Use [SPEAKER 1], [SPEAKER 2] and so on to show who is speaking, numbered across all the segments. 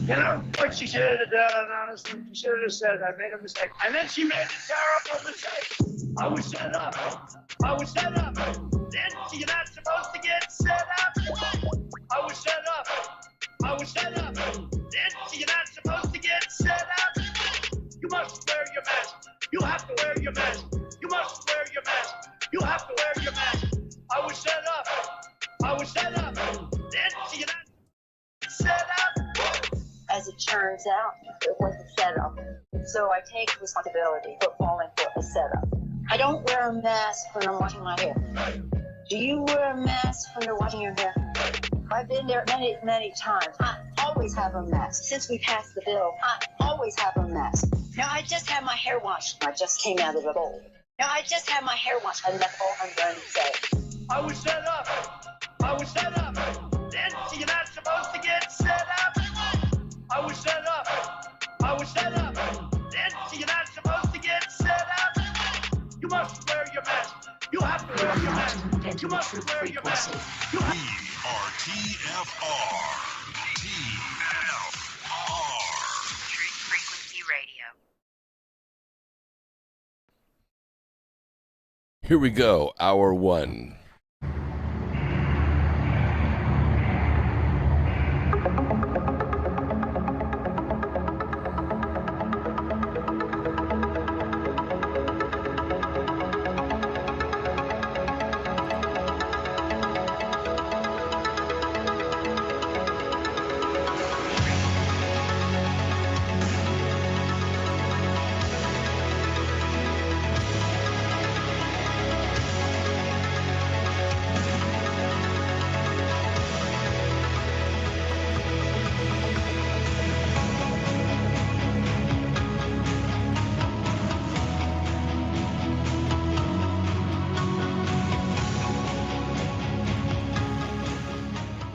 [SPEAKER 1] You know what she should have done, honestly? She should have said, I made a mistake. And then she made a terrible mistake. I was set up. Then you're not supposed to get set up. I was set up. Then you're not supposed to get set up. You must wear your mask. You have to wear your mask. You must wear your mask. You have to wear your mask. I was set up. Then you're not set up.
[SPEAKER 2] As it turns out, it was a setup. So I take responsibility for falling for a setup. I don't wear a mask when I'm washing my hair. Do you wear a mask when you're washing your hair? I've been there many, many times. I always have a mask. Since we passed the bill, I always have a mask. Now I just had my hair washed. I just came out of the bowl. And that's all I'm going to say.
[SPEAKER 1] I was set up. Then you're not supposed to get set up. I was set up. Then you're not supposed to get set up. You must wear your mask. You have to wear your mask. You must wear your mask.
[SPEAKER 3] We are TFR.
[SPEAKER 4] Truth Frequency Radio.
[SPEAKER 5] Here we go, hour one.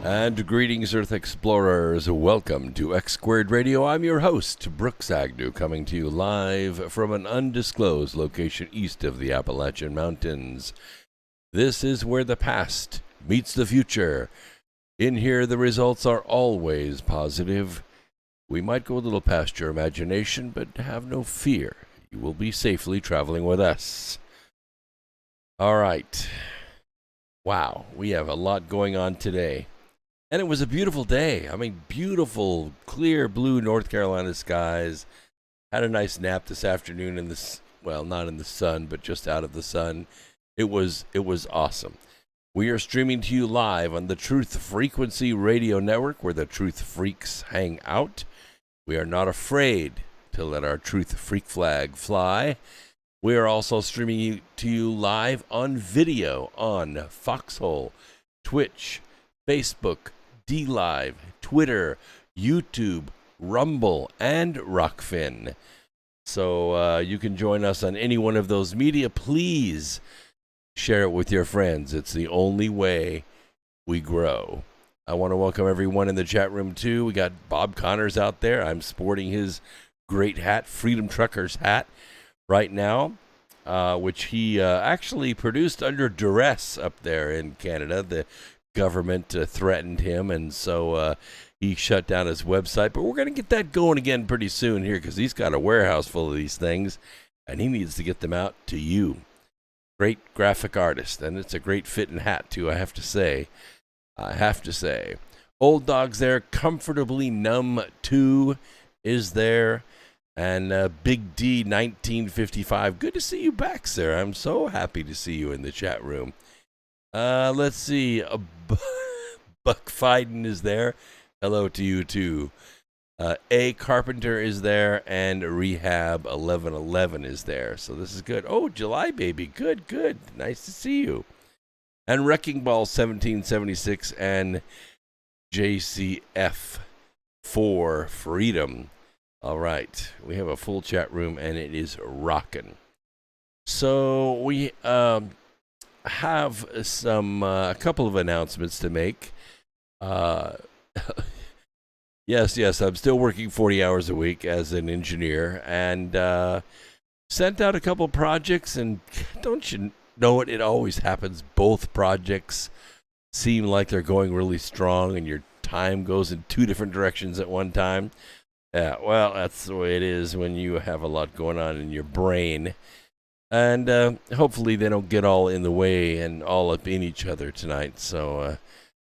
[SPEAKER 5] And greetings, Earth Explorers. Welcome to X Squared Radio. I'm your host, Brooks Agnew, coming to you live from an undisclosed location east of the Appalachian Mountains. This is where the past meets the future. In here, the results are always positive. We might go a little past your imagination, but have no fear. You will be safely traveling with us. All right. Wow, we have a lot going on today. And it was a beautiful day. I mean, beautiful, clear blue North Carolina skies. Had a nice nap this afternoon in the, well, not in the sun, but just out of the sun. It was awesome. We are streaming to you live on the Truth Frequency Radio Network, where the Truth Freaks hang out. We are not afraid to let our Truth Freak flag fly. We are also streaming to you live on video on Foxhole, Twitch, Facebook, DLive, Twitter, YouTube, Rumble, and Rockfin. So you can join us on any one of those media. Please share it with your friends. It's the only way we grow. I want to welcome everyone in the chat room, too. We got Bob Connors out there. I'm sporting his great hat, Freedom Truckers hat, right now, which he actually produced under duress up there in Canada. The government threatened him, and so he shut down his website. But we're going to get that going again pretty soon here, because he's got a warehouse full of these things, and he needs to get them out to you. Great graphic artist, and it's a great fitting hat, too, I have to say. Old Dog's there. Comfortably Numb 2 is there. And Big D 1955. Good to see you back, sir. I'm so happy to see you in the chat room. Let's see. Buck Fiden is there. Hello to you, too. A Carpenter is there, and Rehab 1111 is there. So this is good. Oh, July baby. Good. Nice to see you. And Wrecking Ball 1776 and JCF for Freedom. All right. We have a full chat room, and it is rocking. So we have a couple of announcements to make. Yes, I'm still working 40 hours a week as an engineer, and sent out a couple projects, and don't you know it always happens. Both projects seem like they're going really strong, and you're time goes in two different directions at one time. Yeah, well, that's the way it is when you have a lot going on in your brain. And hopefully they don't get all in the way and all up in each other tonight. So,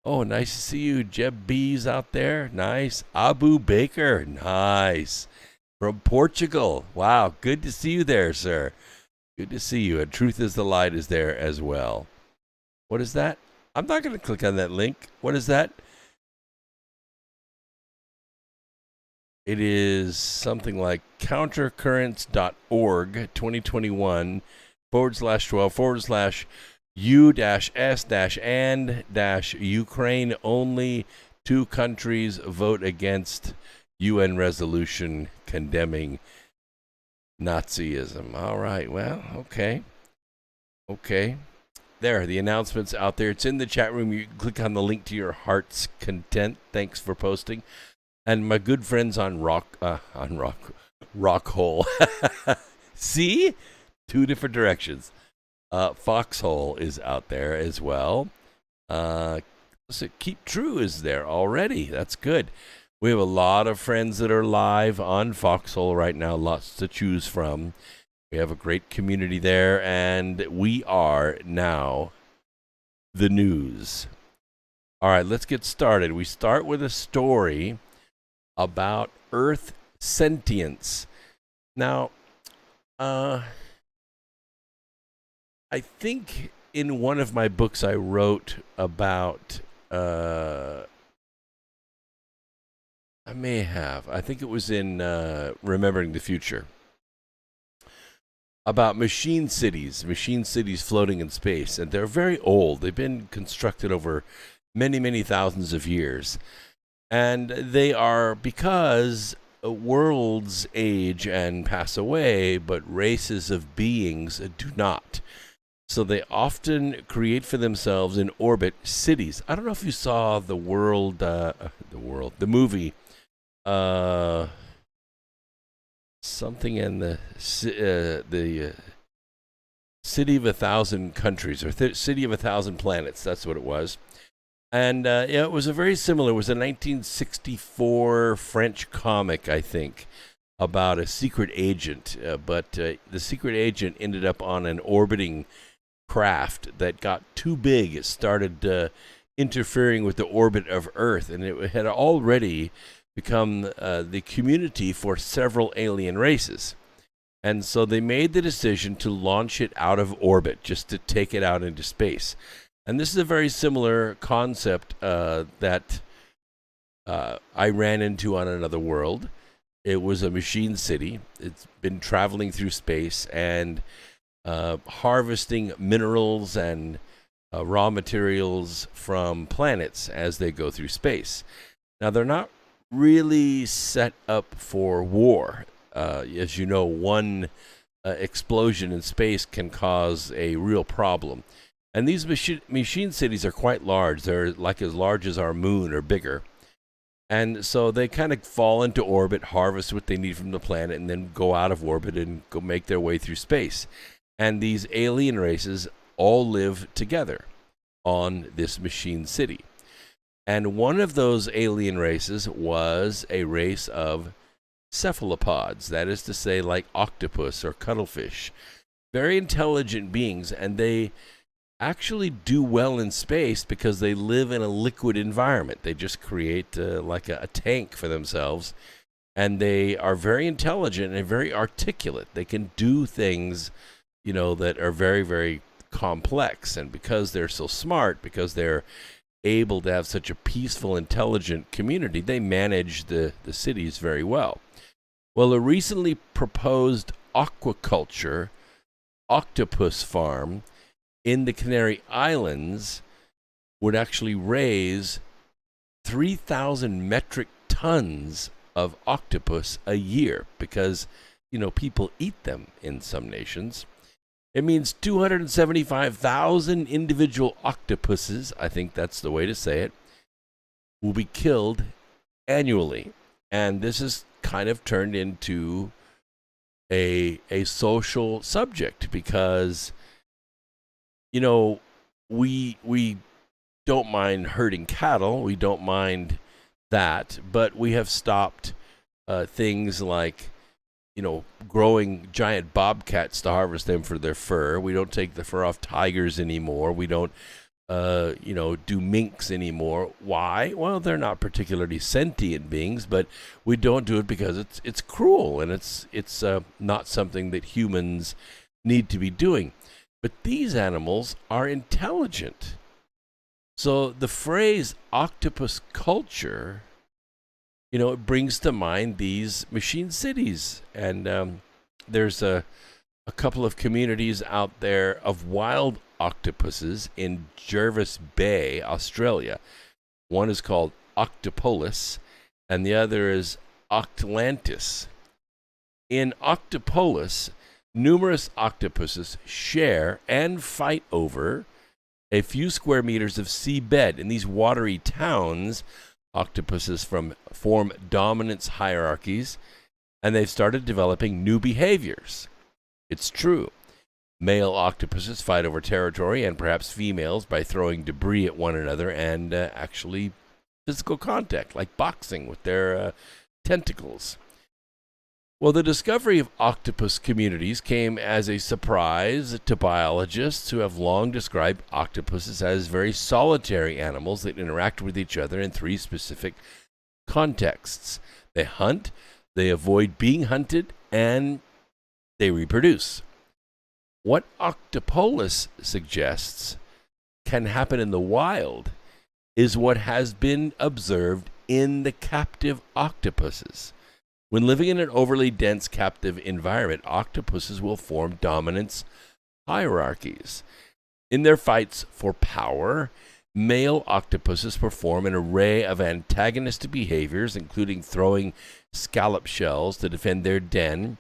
[SPEAKER 5] oh, nice to see you, Jeb B's out there. Nice. Abu Baker. Nice. From Portugal. Wow, good to see you there, sir. Good to see you. And Truth is the Light is there as well. What is that? I'm not going to click on that link. What is that? It is something like countercurrents.org 2021 /12 /U-S-and-Ukraine only 2 countries vote against UN resolution condemning Nazism. All right. Well, okay. Okay. There, the announcement's out there. It's in the chat room. You can click on the link to your heart's content. Thanks for posting. And my good friends on Rockhole. See? 2 different directions. Foxhole is out there as well. Keep True is there already. That's good. We have a lot of friends that are live on Foxhole right now. Lots to choose from. We have a great community there. And we are now the news. All right, let's get started. We start with a story about Earth sentience. Now, I think in one of my books I wrote about, I think it was in Remembering the Future, about machine cities floating in space. And they're very old. They've been constructed over many, many thousands of years. And they are because worlds age and pass away, but races of beings do not. So they often create for themselves in orbit cities. I don't know if you saw the movie, something in the City of 1,000 Countries, or City of 1,000 Planets. That's what it was. And it was a very similar. It was a 1964 French comic, I think, about a secret agent. But the secret agent ended up on an orbiting craft that got too big. It started interfering with the orbit of Earth, and it had already become the community for several alien races. And so they made the decision to launch it out of orbit, just to take it out into space. And this is a very similar concept that I ran into on Another World. It was a machine city. It's been traveling through space and harvesting minerals and raw materials from planets as they go through space. Now, they're not really set up for war. As you know, one explosion in space can cause a real problem. And these machine cities are quite large. They're like as large as our moon or bigger. And so they kind of fall into orbit, harvest what they need from the planet, and then go out of orbit and go make their way through space. And these alien races all live together on this machine city. And one of those alien races was a race of cephalopods, that is to say, like octopus or cuttlefish. Very intelligent beings, and they actually do well in space because they live in a liquid environment. They just create like a tank for themselves, and they are very intelligent and very articulate. They can do things, that are very, very complex. And because they're so smart, because they're able to have such a peaceful, intelligent community, they manage the cities very well. Well, a recently proposed aquaculture octopus farm in the Canary Islands would actually raise 3,000 metric tons of octopus a year because, people eat them in some nations. It means 275,000 individual octopuses, I think that's the way to say it, will be killed annually. And this is kind of turned into a social subject because we don't mind herding cattle. We don't mind that, but we have stopped things like, growing giant bobcats to harvest them for their fur. We don't take the fur off tigers anymore. We don't, do minks anymore. Why? Well, they're not particularly sentient beings, but we don't do it because it's cruel and it's not something that humans need to be doing. But these animals are intelligent. So the phrase octopus culture, it brings to mind these machine cities. And there's a couple of communities out there of wild octopuses in Jervis Bay, Australia. One is called Octopolis, and the other is Octlantis. In Octopolis, numerous octopuses share and fight over a few square meters of seabed. In these watery towns, octopuses form dominance hierarchies, and they've started developing new behaviors. It's true. Male octopuses fight over territory, and perhaps females by throwing debris at one another and actually physical contact, like boxing with their tentacles. Well, the discovery of octopus communities came as a surprise to biologists who have long described octopuses as very solitary animals that interact with each other in three specific contexts. They hunt, they avoid being hunted, and they reproduce. What Octopolis suggests can happen in the wild is what has been observed in the captive octopuses. When living in an overly dense captive environment, octopuses will form dominance hierarchies. In their fights for power, male octopuses perform an array of antagonistic behaviors, including throwing scallop shells to defend their den,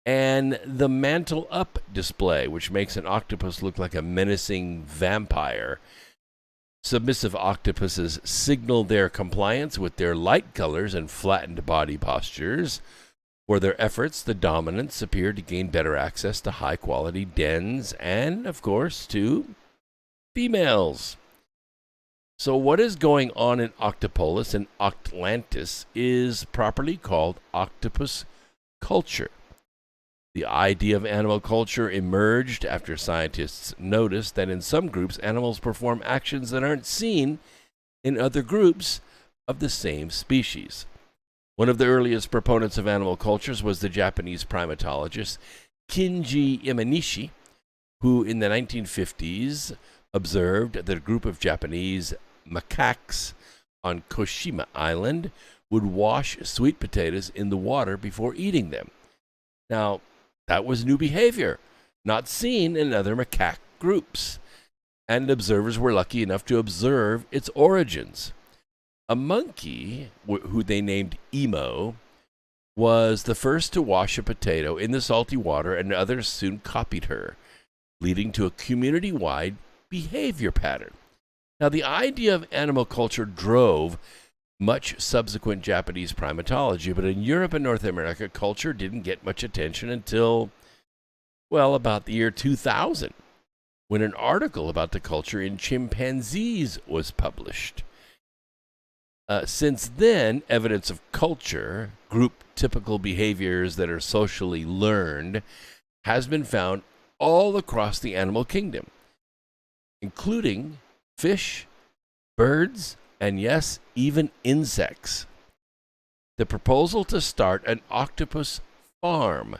[SPEAKER 5] and the mantle up display, which makes an octopus look like a menacing vampire. Submissive octopuses signal their compliance with their light colors and flattened body postures. For their efforts, the dominants appear to gain better access to high-quality dens and, of course, to females. So what is going on in Octopolis and Octlantis is properly called octopus culture. The idea of animal culture emerged after scientists noticed that in some groups, animals perform actions that aren't seen in other groups of the same species. One of the earliest proponents of animal cultures was the Japanese primatologist Kinji Imanishi, who in the 1950s observed that a group of Japanese macaques on Koshima Island would wash sweet potatoes in the water before eating them. Now, that was new behavior, not seen in other macaque groups, and observers were lucky enough to observe its origins. A monkey, who they named Emo, was the first to wash a potato in the salty water, and others soon copied her, leading to a community-wide behavior pattern. Now, the idea of animal culture drove much subsequent Japanese primatology, but in Europe and North America, culture didn't get much attention until, about the year 2000, when an article about the culture in chimpanzees was published. Since then, evidence of culture, group-typical behaviors that are socially learned, has been found all across the animal kingdom, including fish, birds, and yes, even insects. The proposal to start an octopus farm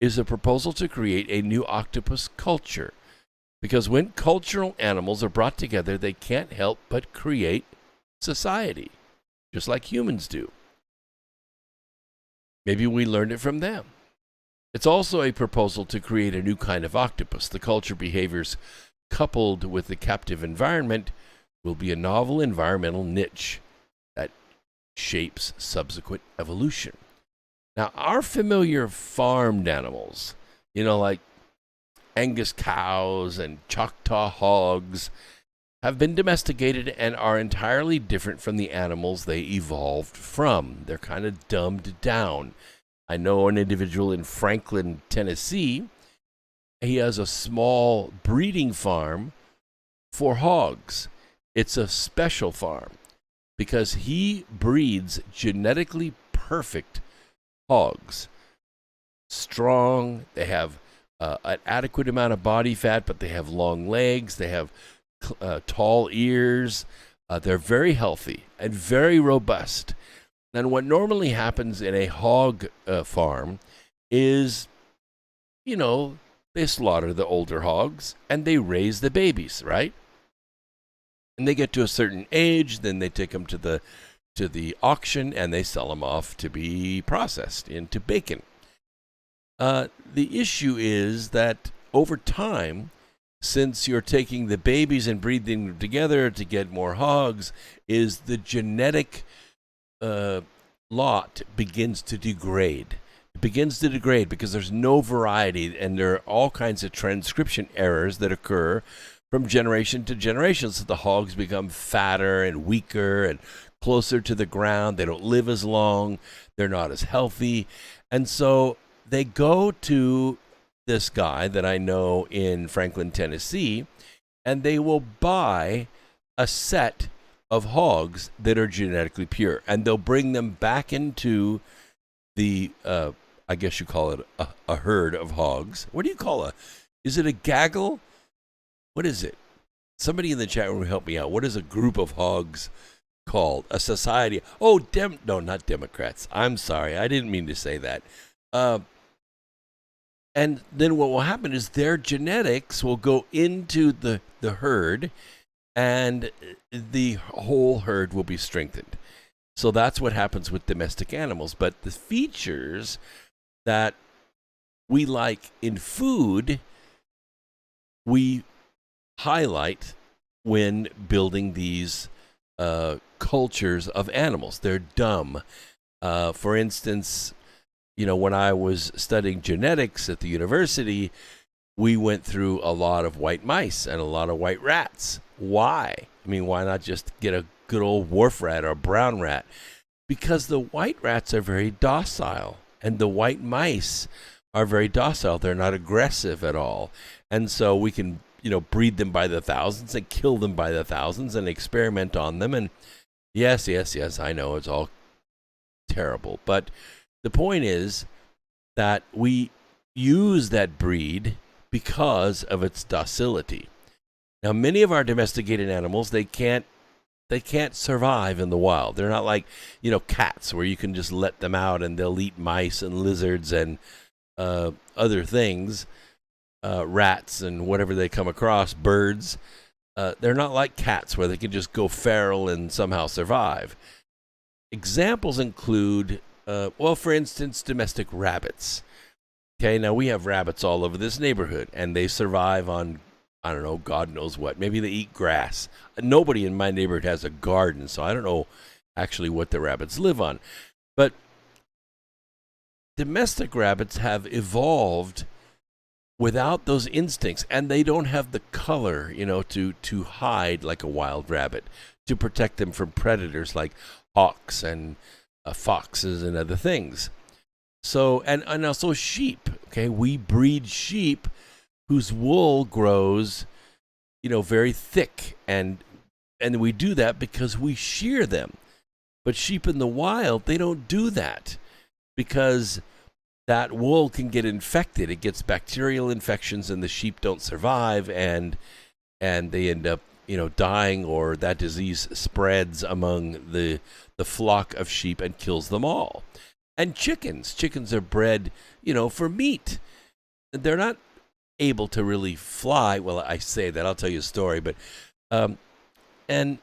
[SPEAKER 5] is a proposal to create a new octopus culture, because when cultural animals are brought together, they can't help but create society, just like humans do. Maybe we learned it from them. It's also a proposal to create a new kind of octopus. The culture behaviors coupled with the captive environment will be a novel environmental niche that shapes subsequent evolution. Now, our familiar farmed animals, like Angus cows and Choctaw hogs, have been domesticated and are entirely different from the animals they evolved from. They're kind of dumbed down. I know an individual in Franklin, Tennessee. He has a small breeding farm for hogs. It's a special farm. because he breeds genetically perfect hogs. Strong, they have an adequate amount of body fat, but they have long legs, they have tall ears. They're very healthy and very robust. And what normally happens in a hog farm is, they slaughter the older hogs and they raise the babies, right? And they get to a certain age, then they take them to the auction and they sell them off to be processed into bacon. The issue is that over time, since you're taking the babies and breeding them together to get more hogs, is the genetic lot begins to degrade. It begins to degrade because there's no variety, and there are all kinds of transcription errors that occur from generation to generation. So the hogs become fatter and weaker and closer to the ground. They don't live as long. They're not as healthy. And so they go to this guy that I know in Franklin, Tennessee, and they will buy a set of hogs that are genetically pure, and they'll bring them back into the, I guess you call it a herd of hogs. What do you call is it a gaggle? What is it? Somebody in the chat room help me out. What is a group of hogs called? A society? Oh, no, not Democrats. I'm sorry. I didn't mean to say that. And then what will happen is their genetics will go into the herd, and the whole herd will be strengthened. So that's what happens with domestic animals. But the features that we like in food, we highlight when building these cultures of animals. They're dumb. For instance, when I was studying genetics at the university, we went through a lot of white mice and a lot of white rats. Why? I mean, why not just get a good old wharf rat or a brown rat? Because the white rats are very docile, and the white mice are very docile. They're not aggressive at all. And so we can, breed them by the thousands and kill them by the thousands and experiment on them. And yes, I know it's all terrible. But the point is that we use that breed because of its docility. Now, many of our domesticated animals, they can't survive in the wild. They're not like, cats, where you can just let them out and they'll eat mice and lizards and other things, rats and whatever they come across, birds. They're not like cats where they can just go feral and somehow survive. Examples include, for instance, domestic rabbits. Okay, now we have rabbits all over this neighborhood, and they survive on, I don't know, God knows what. Maybe they eat grass. Nobody in my neighborhood has a garden, so I don't know actually what the rabbits live on. But domestic rabbits have evolved without those instincts, and they don't have the color, to hide like a wild rabbit, to protect them from predators like hawks and foxes and other things. So, and also sheep. Okay, we breed sheep whose wool grows, very thick, and we do that because we shear them. But sheep in the wild, they don't do that because that wool can get infected. It gets bacterial infections, and the sheep don't survive, and they end up, dying, or that disease spreads among the flock of sheep and kills them all. And chickens are bred, for meat. They're not able to really fly. Well, I say that, I'll tell you a story, but and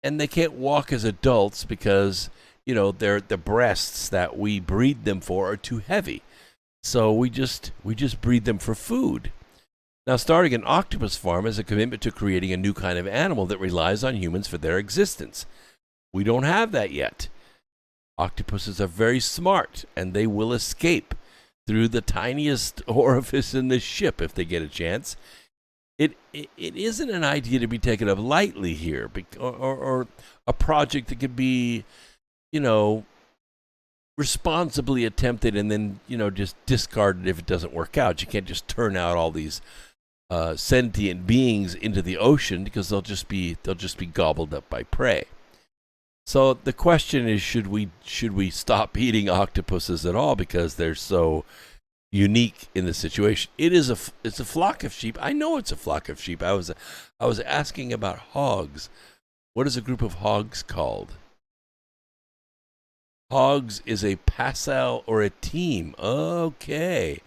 [SPEAKER 5] they can't walk as adults because the breasts that we breed them for are too heavy. So we just breed them for food. Now, starting an octopus farm is a commitment to creating a new kind of animal that relies on humans for their existence. We don't have that yet. Octopuses are very smart, and they will escape through the tiniest orifice in the ship if they get a chance. It isn't an idea to be taken up lightly here, or a project that could be, responsibly attempted and then, just discarded if it doesn't work out. You can't just turn out all these sentient beings into the ocean, because they'll just be gobbled up by prey. So the question is, should we stop eating octopuses at all because they're so unique in the situation? It's a flock of sheep. I know it's a flock of sheep. I was asking about hogs. What is a group of hogs called? Hogs is a passel or a team. Okay.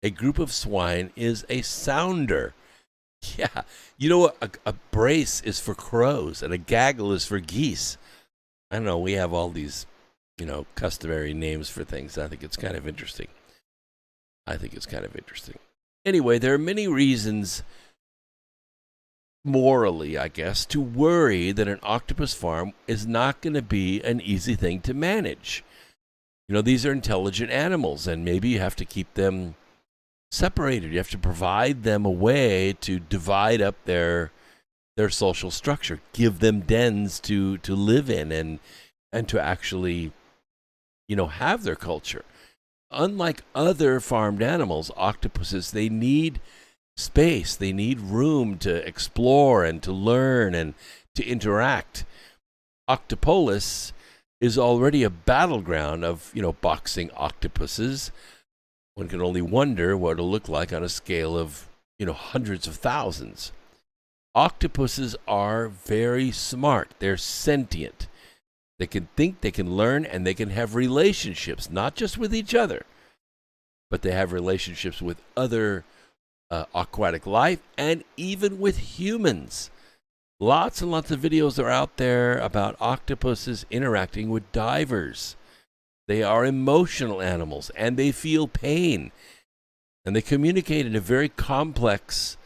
[SPEAKER 5] A group of swine is a sounder. Yeah. You know what? A brace is for crows and a gaggle is for geese. I don't know. We have all these, customary names for things. I think it's kind of interesting. Anyway, there are many reasons, morally, I guess, to worry that an octopus farm is not going to be an easy thing to manage. These are intelligent animals, and maybe you have to keep them separated. You have to provide them a way to divide up their social structure, give them dens to live in and to actually, have their culture. Unlike other farmed animals, octopuses, they need space. They need room to explore and to learn and to interact. Octopolis is already a battleground of, boxing octopuses. One can only wonder what it'll look like on a scale of, hundreds of thousands. Octopuses are very smart. They're sentient. They can think, they can learn, and they can have relationships, not just with each other, but they have relationships with other aquatic life and even with humans. Lots and lots of videos are out there about octopuses interacting with divers. They are emotional animals, and they feel pain, and they communicate in a very complex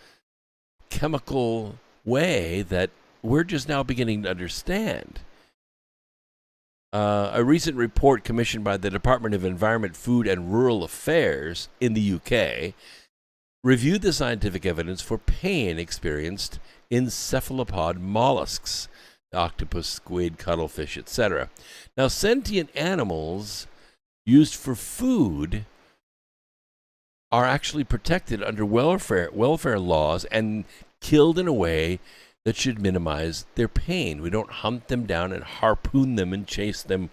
[SPEAKER 5] chemical way that we're just now beginning to understand. A recent report commissioned by the Department of Environment, Food and Rural Affairs in the UK reviewed the scientific evidence for pain experienced in cephalopod mollusks, octopus, squid, cuttlefish, etc. Now, sentient animals used for food are actually protected under welfare laws and killed in a way that should minimize their pain. We don't hunt them down and harpoon them and chase them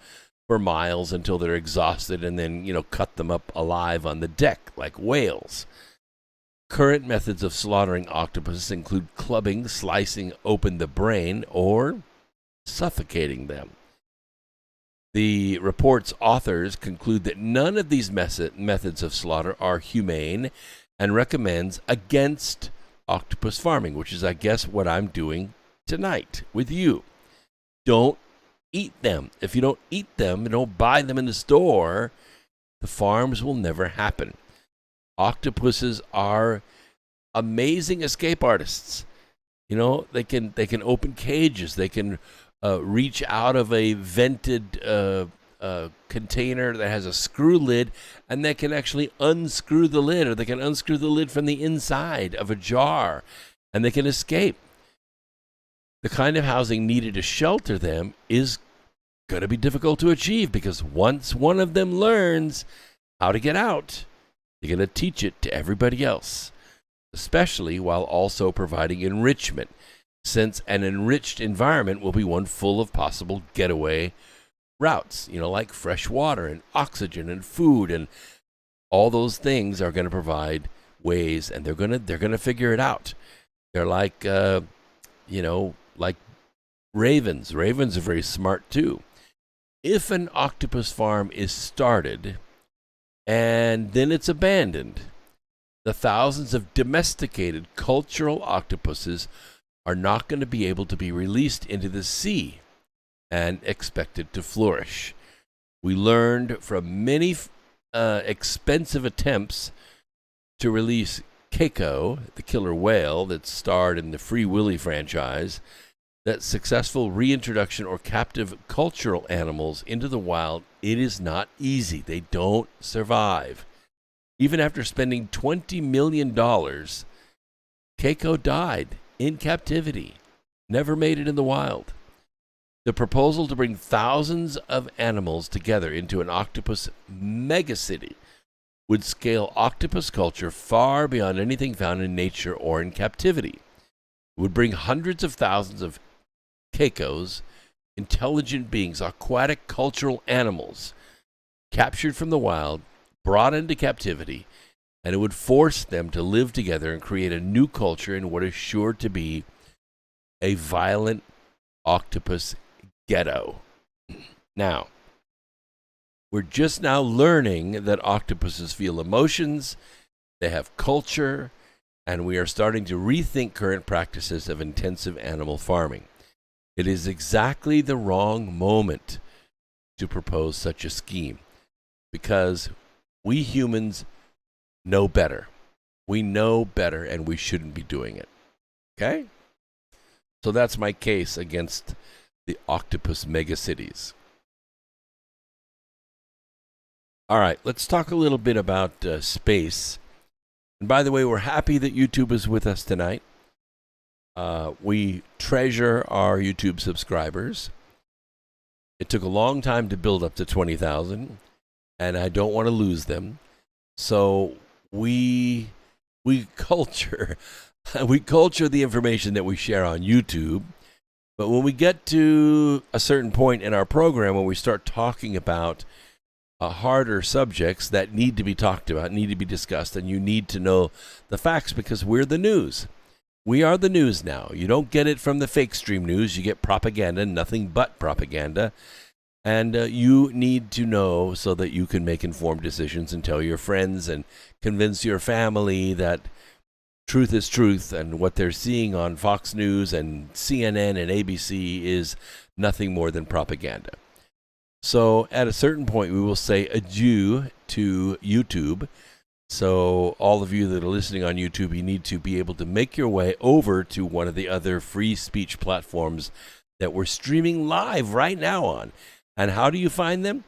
[SPEAKER 5] for miles until they're exhausted and then, cut them up alive on the deck like whales. Current methods of slaughtering octopuses include clubbing, slicing open the brain, or suffocating them. The report's authors conclude that none of these methods of slaughter are humane and recommends against octopus farming, which is, I guess, what I'm doing tonight with you. Don't eat them. If you don't eat them and don't buy them in the store, the farms will never happen. Octopuses are amazing escape artists. They can open cages. They can reach out of a vented container that has a screw lid, and they can actually unscrew the lid, or they can unscrew the lid from the inside of a jar, and they can escape. The kind of housing needed to shelter them is going to be difficult to achieve, because once one of them learns how to get out, they're going to teach it to everybody else, especially while also providing enrichment, since an enriched environment will be one full of possible getaway routes, like fresh water and oxygen and food, and all those things are going to provide ways, and they're going to figure it out. They're like like ravens. Ravens are very smart too. If an octopus farm is started and then it's abandoned, the thousands of domesticated cultural octopuses are not going to be able to be released into the sea and expected to flourish. We learned from many expensive attempts to release Keiko, the killer whale that starred in the Free Willy franchise, that successful reintroduction or captive cultural animals into the wild, it is not easy. They don't survive. Even after spending $20 million, Keiko died in captivity, never made it in the wild. The proposal to bring thousands of animals together into an octopus megacity would scale octopus culture far beyond anything found in nature or in captivity. It would bring hundreds of thousands of Keikos intelligent beings, aquatic cultural animals, captured from the wild, brought into captivity, and it would force them to live together and create a new culture in what is sure to be a violent octopus ghetto. Now, we're just now learning that octopuses feel emotions, they have culture, and we are starting to rethink current practices of intensive animal farming. It is exactly the wrong moment to propose such a scheme because we humans know better. We know better and we shouldn't be doing it. Okay? So that's my case against the octopus megacities. All right, let's talk a little bit about space. And by the way, we're happy that YouTube is with us tonight. We treasure our YouTube subscribers. It took a long time to build up to 20,000, and I don't want to lose them. So we culture the information that we share on YouTube. But when we get to a certain point in our program, when we start talking about harder subjects that need to be talked about, need to be discussed, and you need to know the facts because we're the news. We are the news now. You don't get it from the fake stream news. You get propaganda, nothing but propaganda. And you need to know so that you can make informed decisions and tell your friends and convince your family that truth is truth and what they're seeing on Fox News and CNN and ABC is nothing more than propaganda. So at a certain point, we will say adieu to YouTube. So all of you that are listening on YouTube, you need to be able to make your way over to one of the other free speech platforms that we're streaming live right now on. And how do you find them?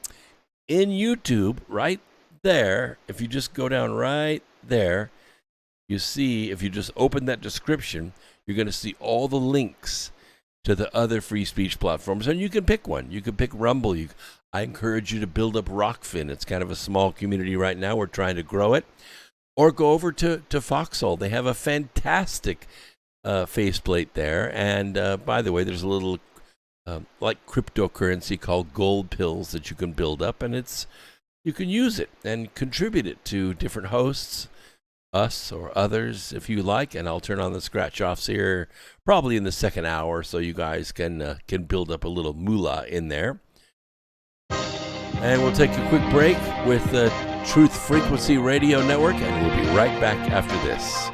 [SPEAKER 5] In YouTube, right there. If you just go down right there, you see, if you just open that description, you're going to see all the links to the other free speech platforms, and you can pick one. You can pick Rumble. I encourage you to build up Rockfin. It's kind of a small community right now. We're trying to grow it. Or go over to Foxhole. They have a fantastic faceplate there. And by the way, there's a little like cryptocurrency called gold pills that you can build up, and you can use it and contribute it to different hosts, us or others if you like, and I'll turn on the scratch offs here probably in the second hour so you guys can build up a little moolah in there. And we'll take a quick break with the Truth Frequency Radio Network, and we'll be right back after this.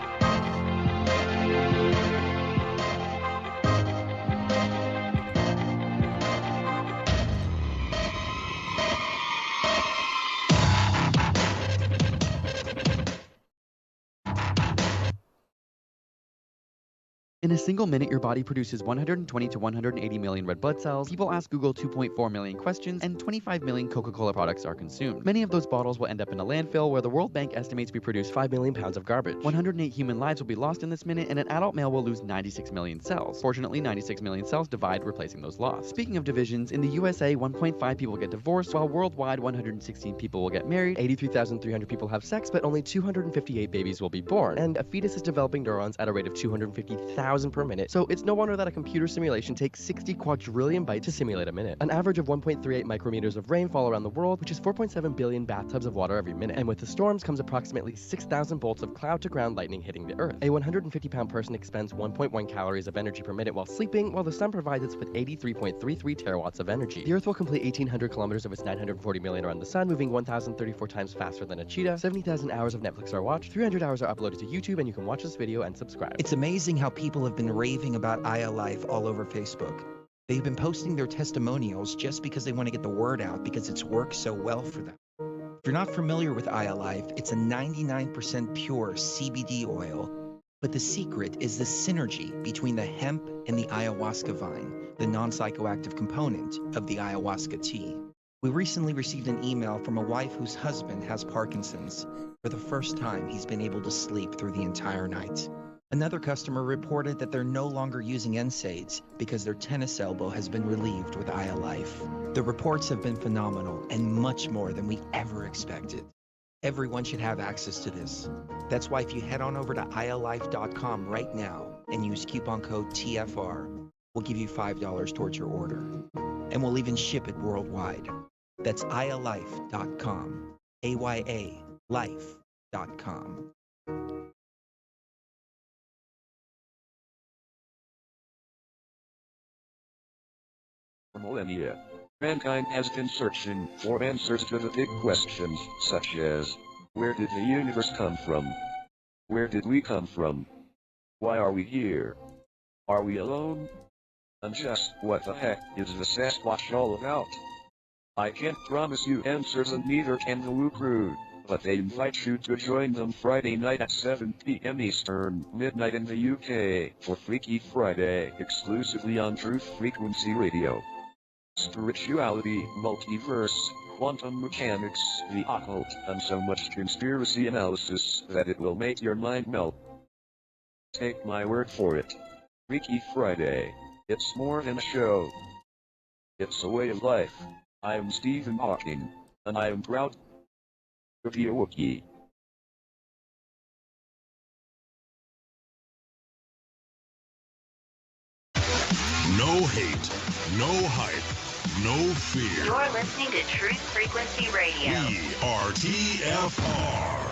[SPEAKER 6] In a single minute, your body produces 120 to 180 million red blood cells. People ask Google 2.4 million questions, and 25 million Coca-Cola products are consumed. Many of those bottles will end up in a landfill where the World Bank estimates we produce 5 million pounds of garbage. 108 human lives will be lost in this minute, and an adult male will lose 96 million cells. Fortunately, 96 million cells divide, replacing those lost. Speaking of divisions, in the USA, 1.5 people get divorced, while worldwide, 116 people will get married, 83,300 people have sex, but only 258 babies will be born. And a fetus is developing neurons at a rate of 250,000 per minute, so it's no wonder that a computer simulation takes 60 quadrillion bytes to simulate a minute. An average of 1.38 micrometers of rain fall around the world, which is 4.7 billion bathtubs of water every minute. And with the storms comes approximately 6,000 bolts of cloud-to-ground lightning hitting the Earth. A 150-pound person expends 1.1 calories of energy per minute while sleeping, while the sun provides us with 83.33 terawatts of energy. The Earth will complete 1,800 kilometers of its 940 million around the sun, moving 1,034 times faster than a cheetah. 70,000 hours of Netflix are watched, 300 hours are uploaded to YouTube, and you can watch this video and subscribe.
[SPEAKER 7] It's amazing how people have been raving about iAlife all over Facebook. They've been posting their testimonials just because they want to get the word out because it's worked so well for them. If you're not familiar with iAlife, it's a 99% pure CBD oil, but the secret is the synergy between the hemp and the ayahuasca vine, the non-psychoactive component of the ayahuasca tea. We recently received an email from a wife whose husband has Parkinson's. For the first time, he's been able to sleep through the entire night. Another customer reported that they're no longer using NSAIDs because their tennis elbow has been relieved with iAlife. The reports have been phenomenal and much more than we ever expected. Everyone should have access to this. That's why if you head on over to ialife.com right now and use coupon code TFR, we'll give you $5 towards your order. And we'll even ship it worldwide. That's ayalife.com. AYA life.com.
[SPEAKER 8] For millennia, mankind has been searching for answers to the big questions, such as, where did the universe come from? Where did we come from? Why are we here? Are we alone? And just what the heck is the Sasquatch all about? I can't promise you answers, and neither can the Woo Crew, but they invite you to join them Friday night at 7 p.m. Eastern, midnight in the UK, for Freaky Friday, exclusively on Truth Frequency Radio. Spirituality, multiverse, quantum mechanics, the occult, and so much conspiracy analysis that it will make your mind melt. Take my word for it. Freaky Friday. It's more than a show. It's a way of life. I'm Stephen Hawking, and I am proud to be a Wookiee.
[SPEAKER 3] No hate, no hype, no fear.
[SPEAKER 4] You're listening to Truth Frequency Radio.
[SPEAKER 3] We are TFR.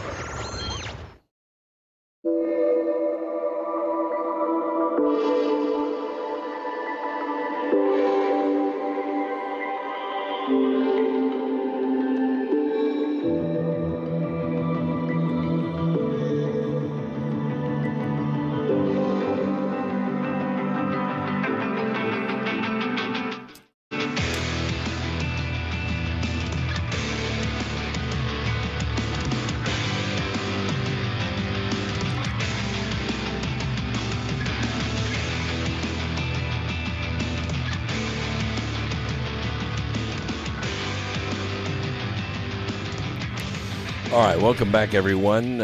[SPEAKER 5] All right, welcome back, everyone.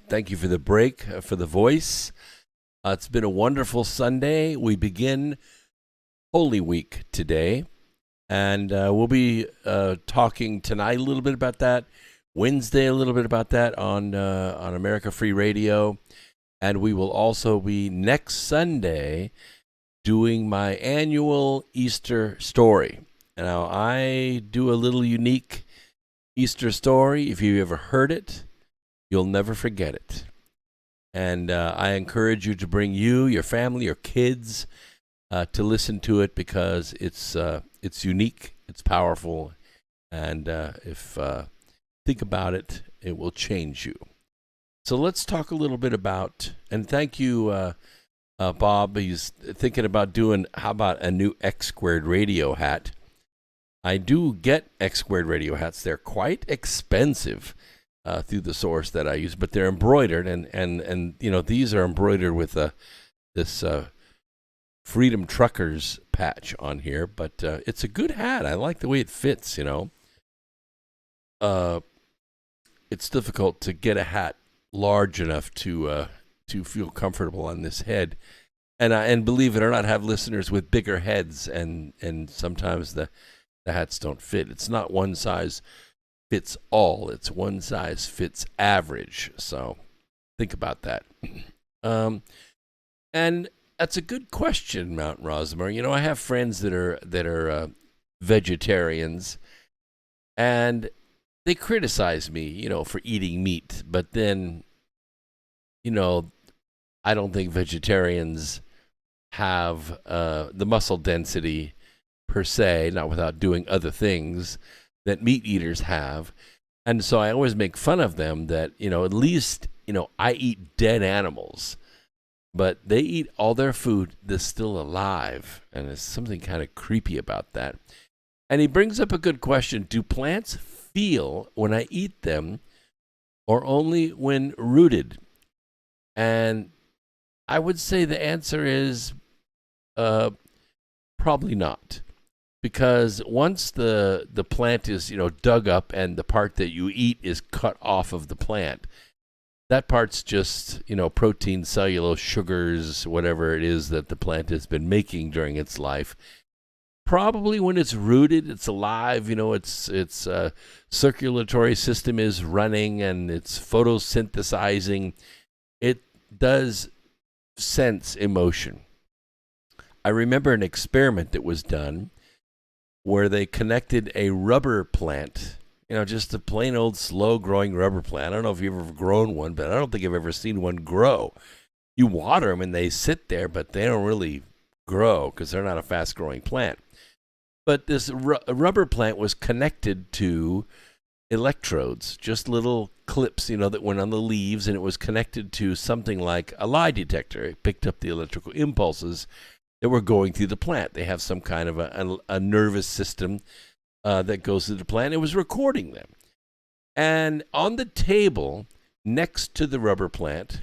[SPEAKER 5] Thank you for the break, for the voice. It's been a wonderful Sunday. We begin Holy Week today, and we'll be talking tonight a little bit about that, Wednesday a little bit about that on America Free Radio, and we will also be next Sunday doing my annual Easter story. Now, I do a little unique Easter story. If you ever heard it, you'll never forget it. And I encourage you to bring you, your family, your kids to listen to it, because it's unique, it's powerful, and if think about it, it will change you. So let's talk a little bit about, and thank you, Bob. He's thinking about doing, how about a new X-Squared radio hat? I do get X-Squared radio hats. They're quite expensive through the source that I use, but they're embroidered, and you know, these are embroidered with this Freedom Truckers patch on here. But it's a good hat. I like the way it fits. You know, it's difficult to get a hat large enough to feel comfortable on this head, and believe it or not, have listeners with bigger heads, and sometimes the hats don't fit. It's not one size fits all. It's one size fits average. So think about that. And that's a good question, Mount Rosmer. You know, I have friends that are vegetarians, and they criticize me, you know, for eating meat. But then, you know, I don't think vegetarians have the muscle density per se, not without doing other things, that meat eaters have. And so I always make fun of them that, you know, at least, you know, I eat dead animals, but they eat all their food that's still alive. And there's something kind of creepy about that. And he brings up a good question. Do plants feel when I eat them, or only when rooted? And I would say the answer is probably not. Because once the plant is, you know, dug up and the part that you eat is cut off of the plant, that part's just, you know, protein, cellulose, sugars, whatever it is that the plant has been making during its life. Probably when it's rooted, it's alive, you know, its circulatory system is running and it's photosynthesizing. It does sense emotion. I remember an experiment that was done where they connected a rubber plant, just a plain old slow-growing rubber plant. I don't know if you've ever grown one, but I don't think I've ever seen one grow. You water them and they sit there, but they don't really grow because they're not a fast-growing plant. But this rubber plant was connected to electrodes, just little clips, that went on the leaves, and it was connected to something like a lie detector. It picked up the electrical impulses that were going through the plant. They have some kind of a nervous system that goes through the plant. It was recording them. And on the table next to the rubber plant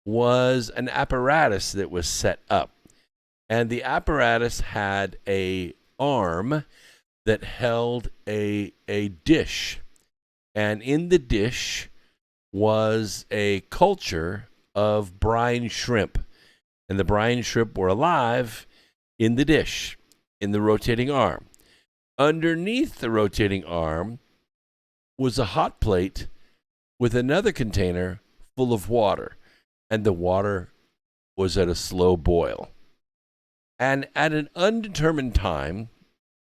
[SPEAKER 5] was an apparatus that was set up. And the apparatus had a arm that held a dish. And in the dish was a culture of brine shrimp. And the brine shrimp were alive in the dish, in the rotating arm. Underneath the rotating arm was a hot plate with another container full of water. And the water was at a slow boil. And at an undetermined time,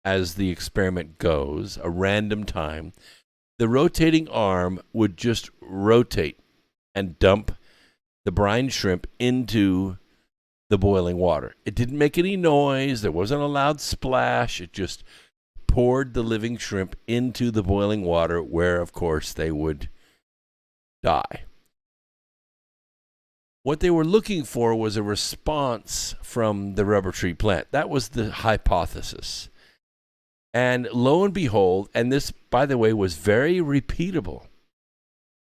[SPEAKER 5] as the experiment goes, a random time, the rotating arm would just rotate and dump the brine shrimp into the boiling water. It didn't make any noise. There wasn't a loud splash. It just poured the living shrimp into the boiling water where, of course, they would die. What they were looking for was a response from the rubber tree plant. That was the hypothesis. And lo and behold, and this, by the way, was very repeatable.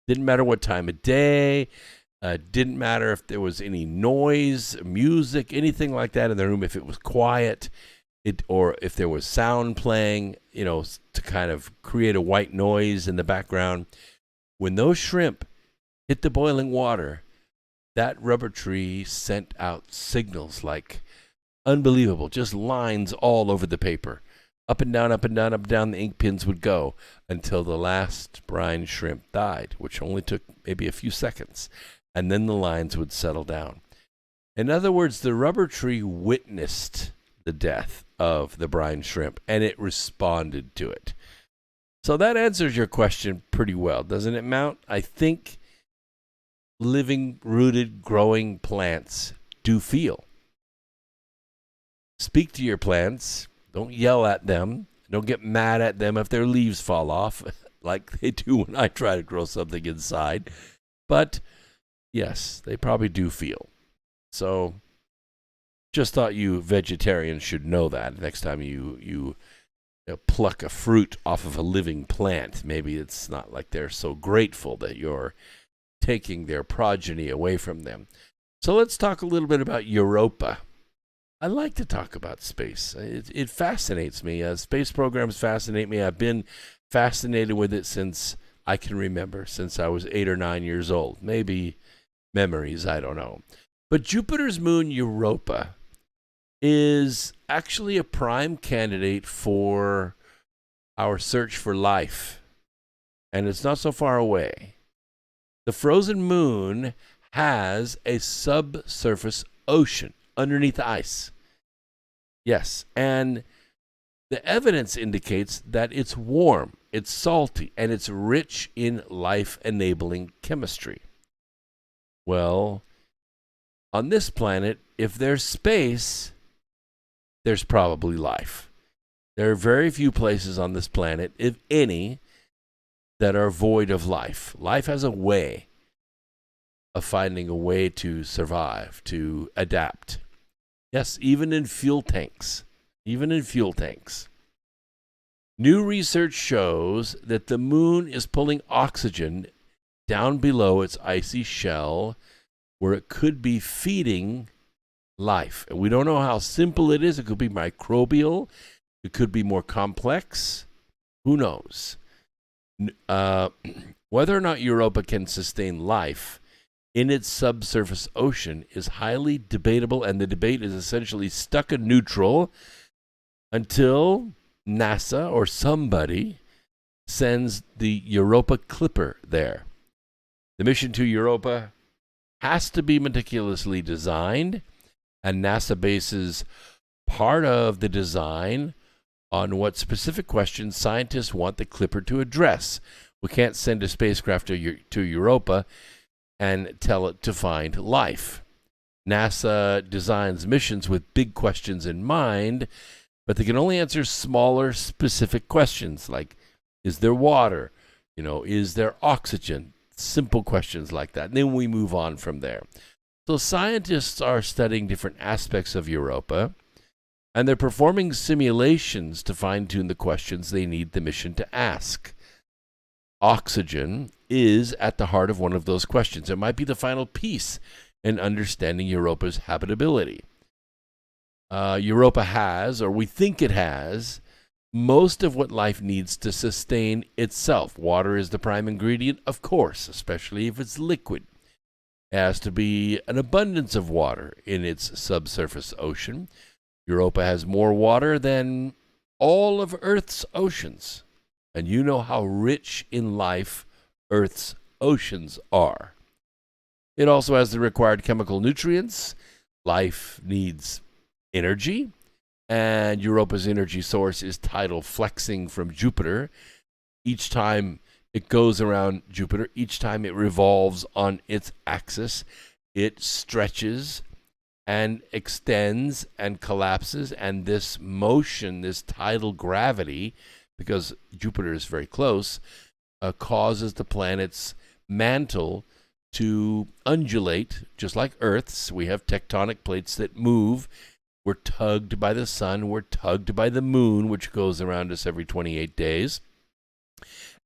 [SPEAKER 5] Didn't matter what time of day. Didn't matter if there was any noise, music, anything like that in the room. If it was quiet, or if there was sound playing, to kind of create a white noise in the background. When those shrimp hit the boiling water, that rubber tree sent out signals like unbelievable, just lines all over the paper. Up and down, up and down, up and down, the ink pens would go until the last brine shrimp died, which only took maybe a few seconds. And then the lines would settle down. In other words, the rubber tree witnessed the death of the brine shrimp, and it responded to it. So that answers your question pretty well, doesn't it, Mount? I think living, rooted, growing plants do feel. Speak to your plants. Don't yell at them. Don't get mad at them if their leaves fall off, like they do when I try to grow something inside. But yes, they probably do feel. So just thought you vegetarians should know that next time you pluck a fruit off of a living plant. Maybe it's not like they're so grateful that you're taking their progeny away from them. So let's talk a little bit about Europa. I like to talk about space. It fascinates me. Space programs fascinate me. I've been fascinated with it since I can remember, since I was 8 or 9 years old. Maybe memories, I don't know. But Jupiter's moon Europa is actually a prime candidate for our search for life. And it's not so far away. The frozen moon has a subsurface ocean underneath the ice. Yes, and the evidence indicates that it's warm, it's salty, and it's rich in life-enabling chemistry. Well, on this planet, if there's space, there's probably life. There are very few places on this planet, if any, that are void of life. Life has a way of finding a way to survive, to adapt. Yes, even in fuel tanks. Even in fuel tanks. New research shows that the moon is pulling oxygen down below its icy shell where it could be feeding life. And we don't know how simple it is. It could be microbial. It could be more complex. Who knows? Whether or not Europa can sustain life in its subsurface ocean is highly debatable, and the debate is essentially stuck in neutral until NASA or somebody sends the Europa Clipper there. The mission to Europa has to be meticulously designed, and NASA bases part of the design on what specific questions scientists want the Clipper to address. We can't send a spacecraft to Europa and tell it to find life. NASA designs missions with big questions in mind, but they can only answer smaller, specific questions like, is there water? Is there oxygen? Simple questions like that. And then we move on from there. So scientists are studying different aspects of Europa, and they're performing simulations to fine-tune the questions they need the mission to ask. Oxygen is at the heart of one of those questions. It might be the final piece in understanding Europa's habitability. Europa has, or we think it has, most of what life needs to sustain itself. Water is the prime ingredient, of course, especially if it's liquid. It has to be an abundance of water in its subsurface ocean. Europa has more water than all of Earth's oceans. And you know how rich in life Earth's oceans are. It also has the required chemical nutrients. Life needs energy. And Europa's energy source is tidal flexing from Jupiter. Each time it goes around Jupiter, each time it revolves on its axis, it stretches and extends and collapses. And this motion, this tidal gravity, because Jupiter is very close, causes the planet's mantle to undulate, just like Earth's. We have tectonic plates that move. We're tugged by the sun. We're tugged by the moon, which goes around us every 28 days.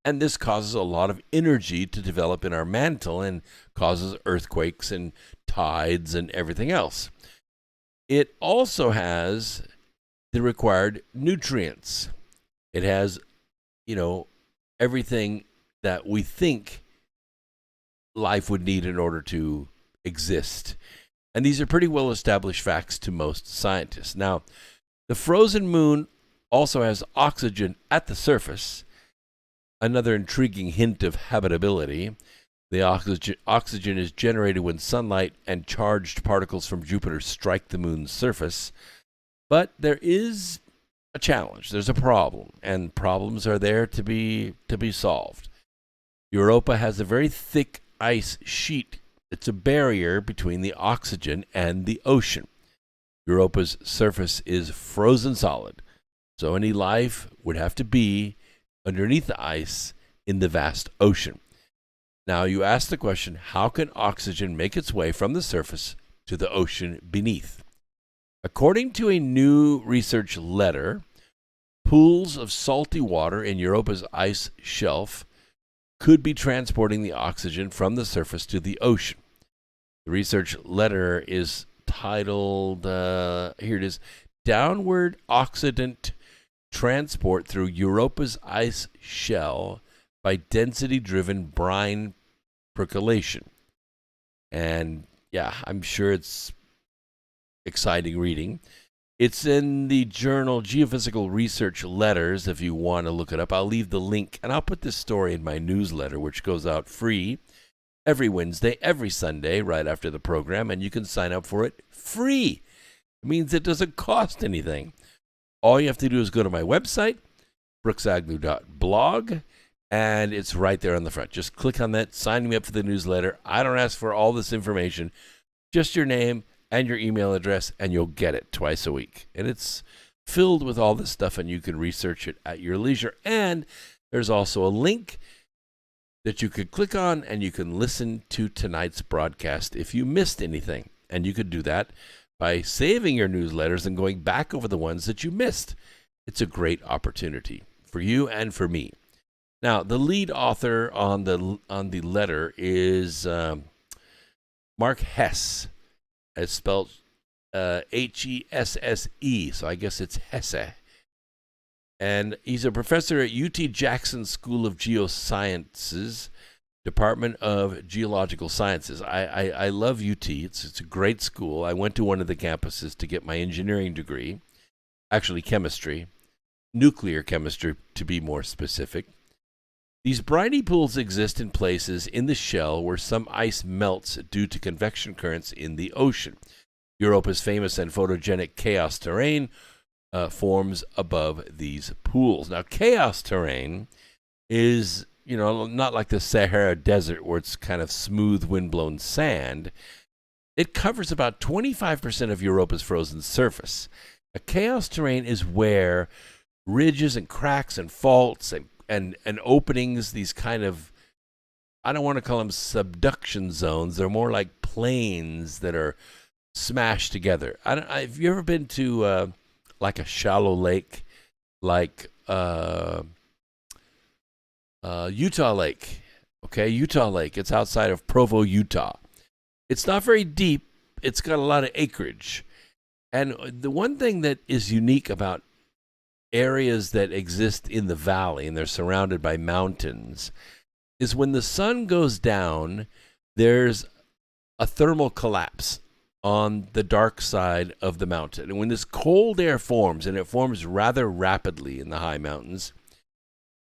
[SPEAKER 5] And this causes a lot of energy to develop in our mantle and causes earthquakes and tides and everything else. It also has the required nutrients. It has, everything that we think life would need in order to exist. And these are pretty well established facts to most scientists. Now, the frozen moon also has oxygen at the surface, another intriguing hint of habitability. The oxygen is generated when sunlight and charged particles from Jupiter strike the moon's surface. But there is a challenge. There's a problem, and problems are there to be solved. Europa has a very thick ice sheet. It's a barrier between the oxygen and the ocean. Europa's surface is frozen solid, so any life would have to be underneath the ice in the vast ocean. Now you ask the question, how can oxygen make its way from the surface to the ocean beneath? According to a new research letter, pools of salty water in Europa's ice shelf could be transporting the oxygen from the surface to the ocean. The research letter is titled, here it is, Downward Oxidant Transport Through Europa's Ice Shell by Density-Driven Brine Percolation. And yeah, I'm sure it's exciting reading. It's in the journal Geophysical Research Letters if you want to look it up. I'll leave the link, and I'll put this story in my newsletter, which goes out free every Wednesday, every Sunday, right after the program, and you can sign up for it free. It means it doesn't cost anything. All you have to do is go to my website, brooksagnew.blog, and it's right there on the front. Just click on that, sign me up for the newsletter. I don't ask for all this information, just your name and your email address, and you'll get it twice a week. And it's filled with all this stuff, and you can research it at your leisure. And there's also a link that you could click on, and you can listen to tonight's broadcast if you missed anything. And you could do that by saving your newsletters and going back over the ones that you missed. It's a great opportunity for you and for me. Now, the lead author on the letter is Mark Hesse. It's spelled Hesse, so I guess it's Hesse. And he's a professor at UT Jackson School of Geosciences, Department of Geological Sciences. I love UT. It's a great school. I went to one of the campuses to get my engineering degree, actually chemistry, nuclear chemistry to be more specific. These briny pools exist in places in the shell where some ice melts due to convection currents in the ocean. Europa's famous and photogenic chaos terrain forms above these pools. Now, chaos terrain is, not like the Sahara Desert where it's kind of smooth, windblown sand. It covers about 25% of Europa's frozen surface. A chaos terrain is where ridges and cracks and faults and openings, these kind of, I don't want to call them subduction zones. They're more like plains that are smashed together. Have you ever been to like a shallow lake, like Utah Lake? Okay, Utah Lake. It's outside of Provo, Utah. It's not very deep. It's got a lot of acreage. And the one thing that is unique about areas that exist in the valley, and they're surrounded by mountains, is when the sun goes down, there's a thermal collapse on the dark side of the mountain. And when this cold air forms, and it forms rather rapidly in the high mountains,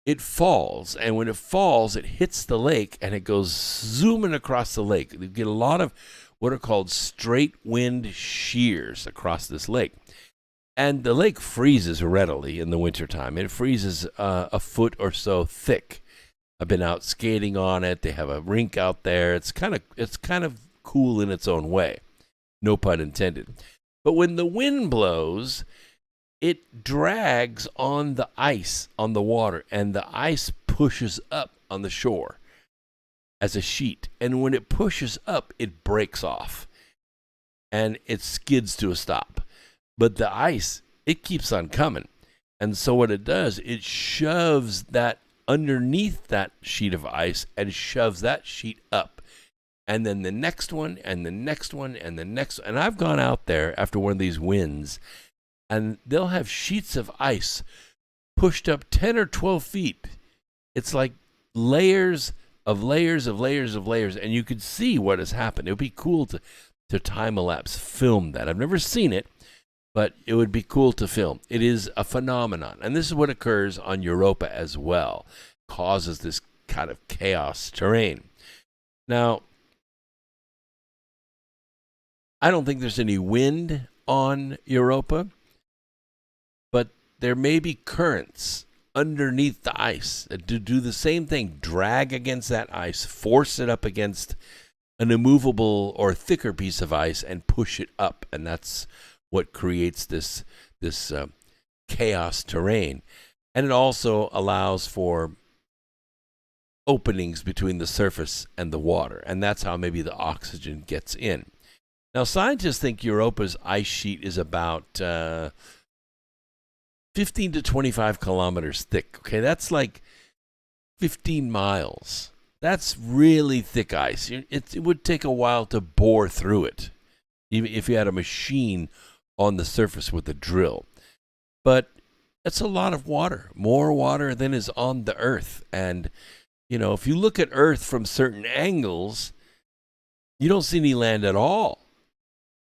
[SPEAKER 5] it falls. And when it falls, it hits the lake, and it goes zooming across the lake. You get a lot of what are called straight wind shears across this lake. And the lake freezes readily in the wintertime. It freezes a foot or so thick. I've been out skating on it. They have a rink out there. It's kind of cool in its own way. No pun intended. But when the wind blows, it drags on the ice on the water, and the ice pushes up on the shore as a sheet. And when it pushes up, it breaks off and it skids to a stop. But the ice, it keeps on coming. And so what it does, it shoves that underneath that sheet of ice and shoves that sheet up. And then the next one, and the next one, and the next. And I've gone out there after one of these winds, and they'll have sheets of ice pushed up 10 or 12 feet. It's like layers of layers of layers of layers, and you could see what has happened. It would be cool to time-elapse film that. I've never seen it, but it would be cool to film. It is a phenomenon, and this is what occurs on Europa as well. Causes this kind of chaos terrain. Now, I don't think there's any wind on Europa, but there may be currents underneath the ice to do the same thing, drag against that ice, force it up against an immovable or thicker piece of ice and push it up. And that's what creates this chaos terrain. And it also allows for openings between the surface and the water. And that's how maybe the oxygen gets in. Now, scientists think Europa's ice sheet is about 15 to 25 kilometers thick. Okay, that's like 15 miles. That's really thick ice. It would take a while to bore through it, even if you had a machine on the surface with a drill. But that's a lot of water, more water than is on the Earth. And, if you look at Earth from certain angles, you don't see any land at all.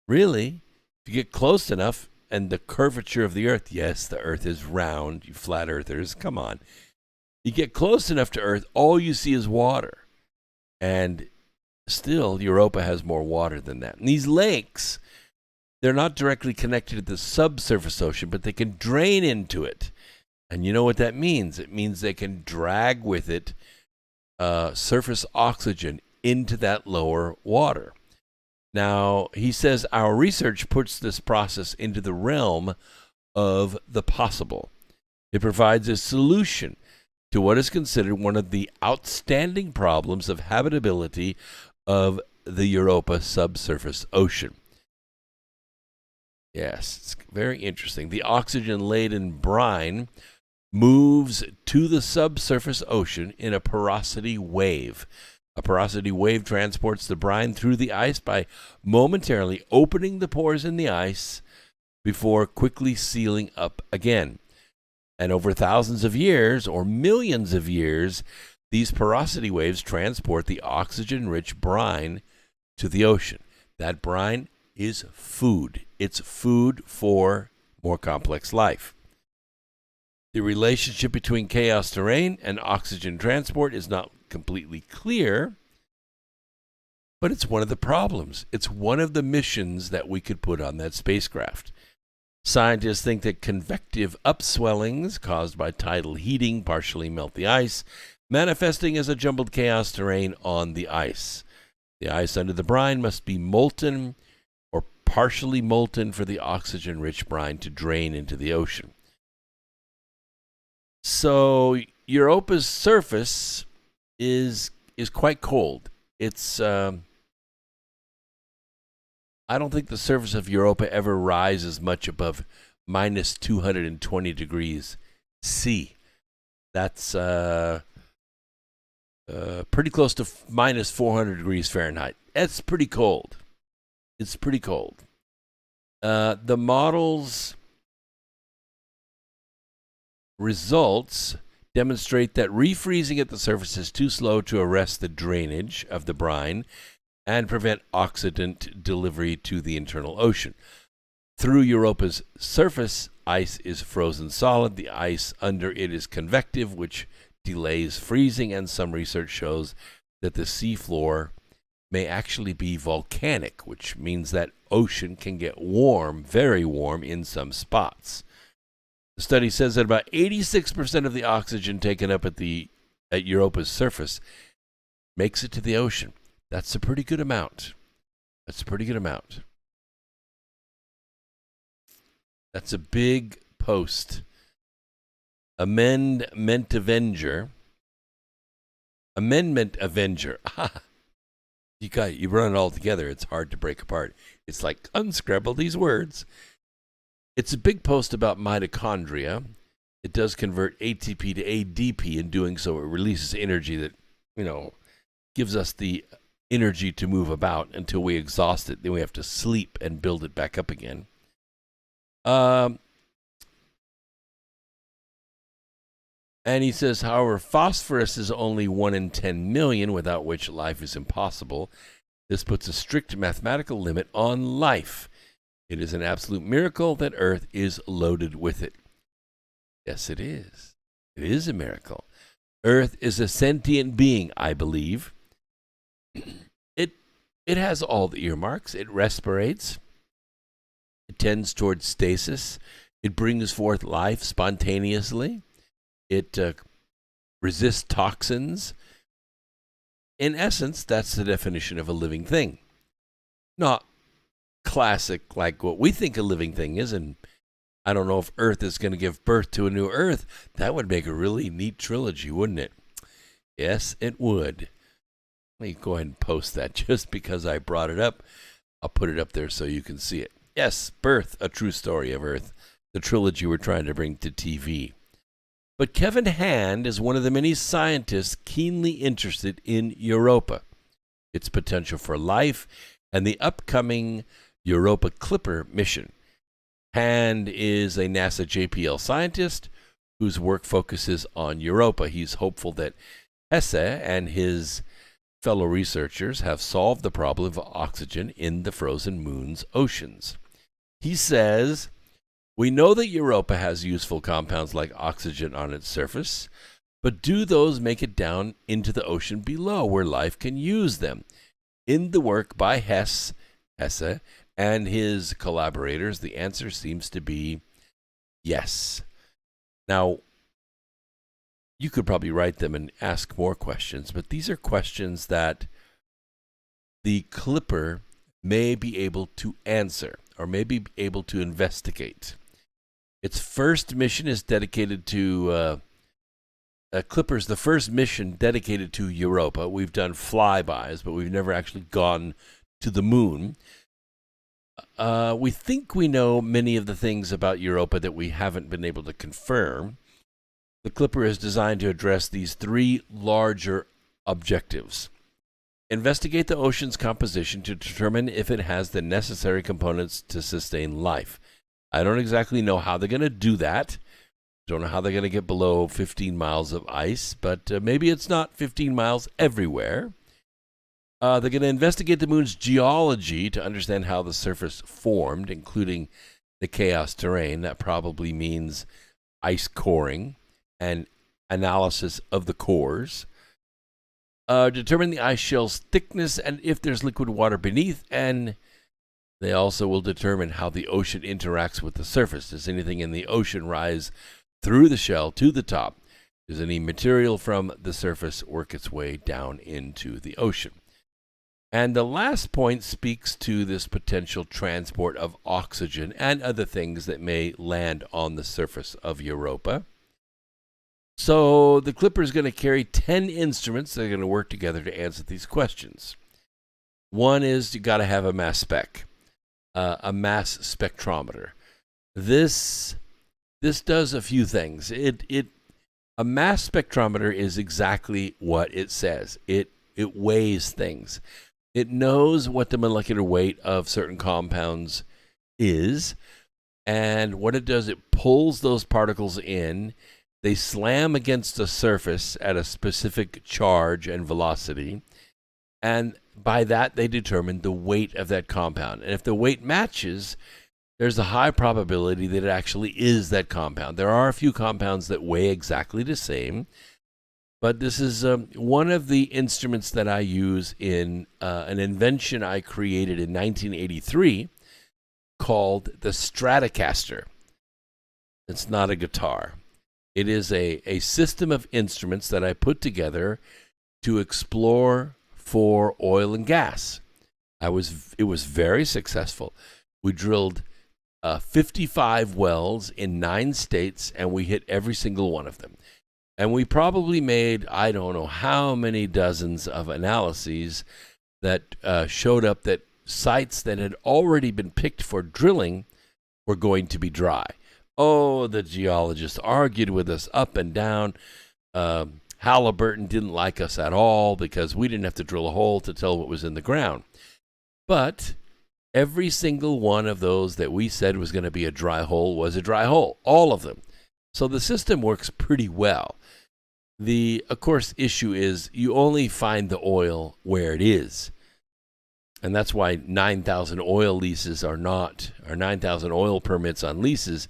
[SPEAKER 5] Really, if you get close enough, and the curvature of the Earth, yes, the Earth is round, you flat earthers, come on. You get close enough to Earth, all you see is water. And still, Europa has more water than that. And these lakes, they're not directly connected to the subsurface ocean, but they can drain into it. And you know what that means? It means they can drag with it surface oxygen into that lower water. Now, he says our research puts this process into the realm of the possible. It provides a solution to what is considered one of the outstanding problems of habitability of the Europa subsurface ocean. Yes, it's very interesting. The oxygen-laden brine moves to the subsurface ocean in a porosity wave. A porosity wave transports the brine through the ice by momentarily opening the pores in the ice before quickly sealing up again. And over thousands of years, or millions of years, these porosity waves transport the oxygen-rich brine to the ocean. That brine is food. It's food for more complex life. The relationship between chaos terrain and oxygen transport is not completely clear, but it's one of the problems. It's one of the missions that we could put on that spacecraft. Scientists think that convective upswellings caused by tidal heating partially melt the ice, manifesting as a jumbled chaos terrain on the ice. The ice under the brine must be molten or partially molten for the oxygen-rich brine to drain into the ocean. So Europa's surface is quite cold. It's I don't think the surface of Europa ever rises much above minus 220 degrees C. That's pretty close to minus 400 degrees Fahrenheit. That's pretty cold. It's pretty cold. The model's results demonstrate that refreezing at the surface is too slow to arrest the drainage of the brine and prevent oxidant delivery to the internal ocean. Through Europa's surface, ice is frozen solid. The ice under it is convective, which delays freezing, and some research shows that the seafloor may actually be volcanic, which means that ocean can get warm, very warm in some spots. The study says that about 86% of the oxygen taken up at Europa's surface makes it to the ocean. That's a pretty good amount. That's a big post. Amendment Avenger. You run it all together. It's hard to break apart. It's like unscramble these words. It's a big post about mitochondria. It does convert ATP to ADP. In doing so, it releases energy that, gives us the energy to move about until we exhaust it. Then we have to sleep and build it back up again. And he says, however, phosphorus is only 1 in 10 million, without which life is impossible. This puts a strict mathematical limit on life. It is an absolute miracle that Earth is loaded with it. Yes, it is. It is a miracle. Earth is a sentient being, I believe. It has all the earmarks. It respirates. It tends towards stasis. It brings forth life spontaneously. It resists toxins. In essence, that's the definition of a living thing. Not classic like what we think a living thing is, and I don't know if Earth is going to give birth to a new Earth. That would make a really neat trilogy, wouldn't it? Yes, it would. Let me go ahead and post that just because I brought it up. I'll put it up there so you can see it. Yes, Birth, A True Story of Earth, the trilogy we're trying to bring to TV. But Kevin Hand is one of the many scientists keenly interested in Europa, its potential for life, and the upcoming Europa Clipper mission. Hand is a NASA JPL scientist whose work focuses on Europa. He's hopeful that Hesse and his fellow researchers have solved the problem of oxygen in the frozen moon's oceans. He says, we know that Europa has useful compounds like oxygen on its surface, but do those make it down into the ocean below where life can use them? In the work by Hesse and his collaborators, the answer seems to be yes. Now, you could probably write them and ask more questions, but these are questions that the Clipper may be able to answer or may be able to investigate. Its first mission is dedicated to Clipper's the first mission dedicated to Europa. We've done flybys, but we've never actually gone to the moon. We think we know many of the things about Europa that we haven't been able to confirm. The Clipper is designed to address these three larger objectives. Investigate the ocean's composition to determine if it has the necessary components to sustain life. I don't exactly know how they're going to do that. Don't know how they're going to get below 15 miles of ice, but maybe it's not 15 miles everywhere. They're going to investigate the moon's geology to understand how the surface formed, including the chaos terrain. That probably means ice coring and analysis of the cores. determine the ice shell's thickness and if there's liquid water beneath, and they also will determine how the ocean interacts with the surface. Does anything in the ocean rise through the shell to the top? Does any material from the surface work its way down into the ocean? And the last point speaks to this potential transport of oxygen and other things that may land on the surface of Europa. So the Clipper is going to carry 10 instruments that are going to work together to answer these questions. One is you got to have a mass spec, a mass spectrometer. This does a few things. A mass spectrometer is exactly what it says. It weighs things. It knows what the molecular weight of certain compounds is, and what it does, it pulls those particles in. They slam against the surface at a specific charge and velocity, and by that they determine the weight of that compound. And if the weight matches, there's a high probability that it actually is that compound. There are a few compounds that weigh exactly the same, but this is one of the instruments that I use in an invention I created in 1983 called the Stratocaster. It's not a guitar. It is a system of instruments that I put together to explore for oil and gas. It was very successful. We drilled 55 wells in 9 states, and we hit every single one of them. And we probably made, I don't know how many dozens of analyses that showed up that sites that had already been picked for drilling were going to be dry. Oh, the geologists argued with us up and down. Halliburton didn't like us at all because we didn't have to drill a hole to tell what was in the ground. But every single one of those that we said was going to be a dry hole was a dry hole, all of them. So the system works pretty well. The, of course, issue is you only find the oil where it is. And that's why 9,000 oil leases are 9,000 oil permits on leases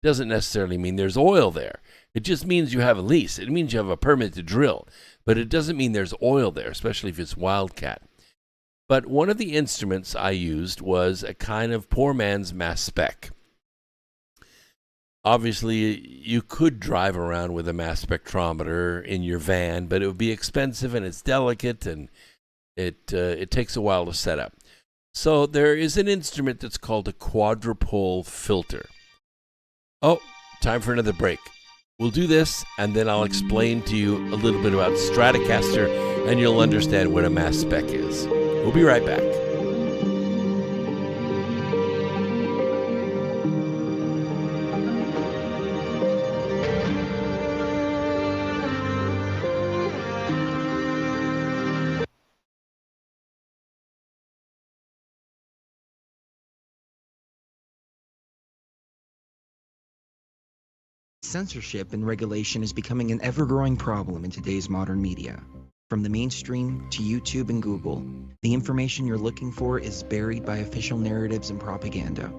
[SPEAKER 5] doesn't necessarily mean there's oil there. It just means you have a lease. It means you have a permit to drill. But it doesn't mean there's oil there, especially if it's wildcat. But one of the instruments I used was a kind of poor man's mass spec. Obviously, you could drive around with a mass spectrometer in your van, but it would be expensive and it's delicate and it takes a while to set up. So there is an instrument that's called a Quadrupole Filter. Oh, time for another break. We'll do this, and then I'll explain to you a little bit about Stratocaster, and you'll understand what a mass spec is. We'll be right back.
[SPEAKER 7] Censorship and regulation is becoming an ever-growing problem in today's modern media. From the mainstream to YouTube and Google, the information you're looking for is buried by official narratives and propaganda.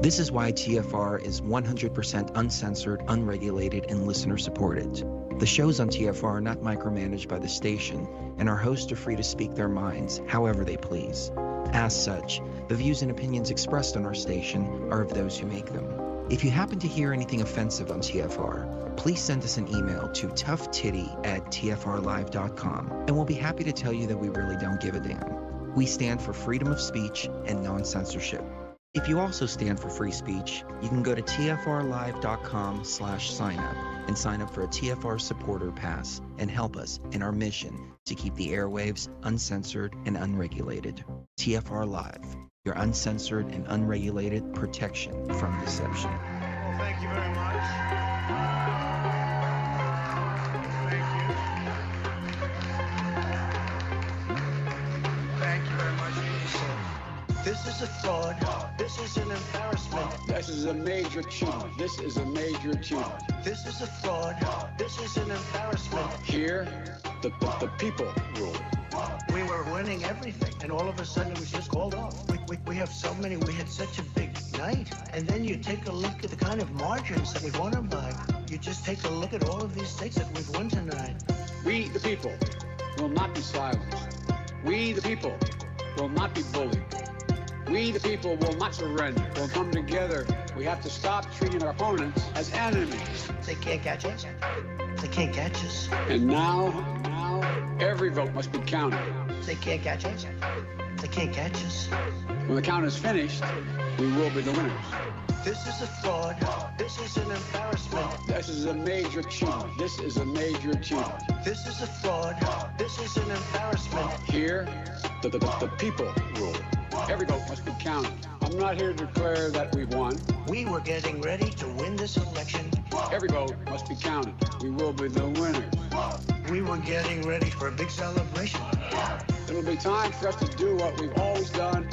[SPEAKER 7] This is why TFR is 100% uncensored, unregulated, and listener-supported. The shows on TFR are not micromanaged by the station, and our hosts are free to speak their minds however they please. As such, the views and opinions expressed on our station are of those who make them. If you happen to hear anything offensive on TFR, please send us an email to toughtitty@tfrlive.com, and we'll be happy to tell you that we really don't give a damn. We stand for freedom of speech and non-censorship. If you also stand for free speech, you can go to tfrlive.com/signup and sign up for a TFR supporter pass and help us in our mission to keep the airwaves uncensored and unregulated. TFR Live, your uncensored and unregulated protection from deception.
[SPEAKER 1] Well, thank you very much. Thank you very much. This is a fraud. This is an embarrassment.
[SPEAKER 9] This is a major cheat. This is a major cheat.
[SPEAKER 1] This is a fraud. This is an embarrassment.
[SPEAKER 9] Here, the people rule.
[SPEAKER 1] We were winning everything, and all of a sudden it was just called off. We have so many, we had such a big night. And then you take a look at the kind of margins that we've won them by. You just take a look at all of these states that we've won tonight.
[SPEAKER 9] We, the people, will not be silenced. We, the people, will not be bullied. We, the people, will not surrender. We'll come together. We have to stop treating our opponents as enemies.
[SPEAKER 10] They can't catch us. They can't catch us.
[SPEAKER 9] And now, every vote must be counted.
[SPEAKER 10] They can't catch us. They can't catch us.
[SPEAKER 9] When the count is finished, we will be the winners.
[SPEAKER 10] This is a fraud. This is an embarrassment.
[SPEAKER 9] This is a major achievement. This is a major achievement.
[SPEAKER 10] This is a fraud. This is an embarrassment.
[SPEAKER 9] Here, the people rule. Every vote must be counted. I'm not here to declare that we've won.
[SPEAKER 10] We were getting ready to win this election.
[SPEAKER 9] Every vote must be counted. We will be the winners.
[SPEAKER 10] We were getting ready for a big celebration.
[SPEAKER 9] It'll be time for us to do what we've always done.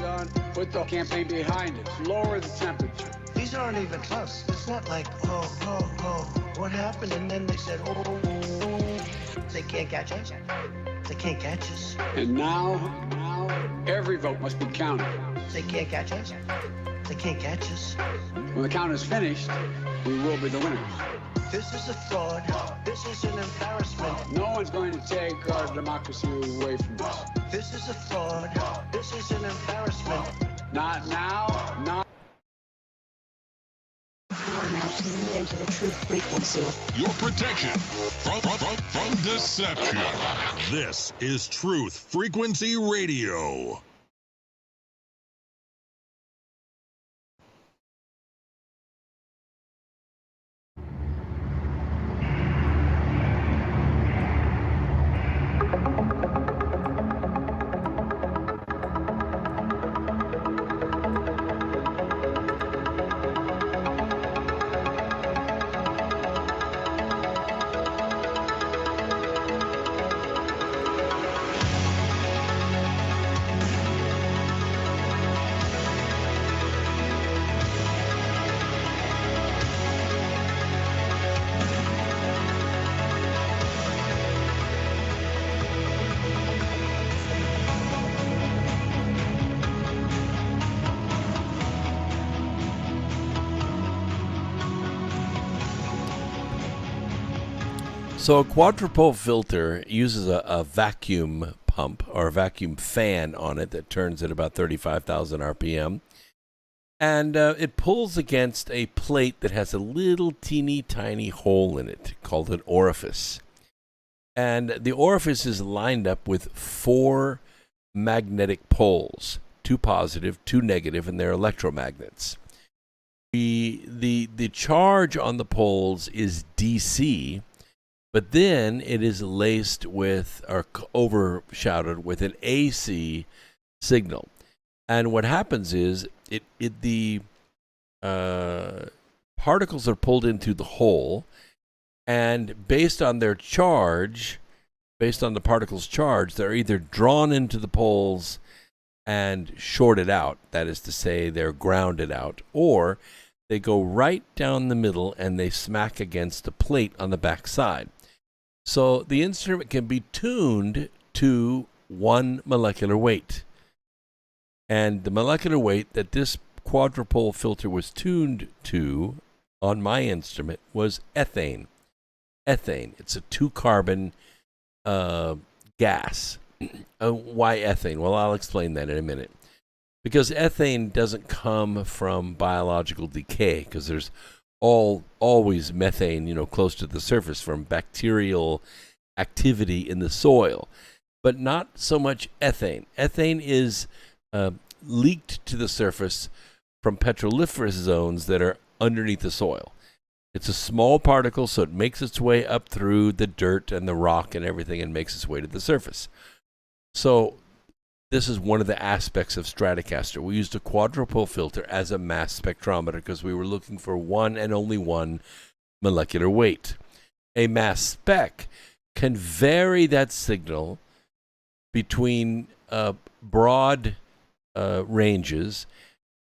[SPEAKER 9] Put the campaign behind us. Lower the temperature.
[SPEAKER 10] These aren't even close. It's not like, what happened? And then they said, they can't catch us. They can't catch us.
[SPEAKER 9] And now, every vote must be counted.
[SPEAKER 10] They can't catch us. They can't catch us.
[SPEAKER 9] When the count is finished, we will be the winners.
[SPEAKER 10] This is a fraud. This is an embarrassment.
[SPEAKER 9] No one's going to take our democracy away from us.
[SPEAKER 10] This is a fraud. This is an embarrassment.
[SPEAKER 9] Not now, not.
[SPEAKER 10] Into the truth frequency.
[SPEAKER 3] Your protection from deception. This is Truth Frequency Radio.
[SPEAKER 5] So a quadrupole filter uses a vacuum pump or a vacuum fan on it that turns at about 35,000 RPM. And it pulls against a plate that has a little teeny tiny hole in it called an orifice. And the orifice is lined up with 4 magnetic poles, 2 positive, 2 negative, and they're electromagnets. The charge on the poles is DC, but then it is laced with or overshadowed with an AC signal. And what happens is the particles are pulled into the hole, and based on their charge, based on the particles' charge, they're either drawn into the poles and shorted out, that is to say, they're grounded out, or they go right down the middle and they smack against a plate on the back side. So the instrument can be tuned to 1 molecular weight. And the molecular weight that this quadrupole filter was tuned to on my instrument was ethane. Ethane. It's a 2-carbon gas. Why ethane? Well, I'll explain that in a minute. Because ethane doesn't come from biological decay, because there's always methane, close to the surface from bacterial activity in the soil, but not so much ethane. Ethane is leaked to the surface from petroliferous zones that are underneath the soil. It's a small particle, so it makes its way up through the dirt and the rock and everything and makes its way to the surface. So this is one of the aspects of Stratocaster. We used a quadrupole filter as a mass spectrometer because we were looking for 1 and only 1 molecular weight. A mass spec can vary that signal between broad ranges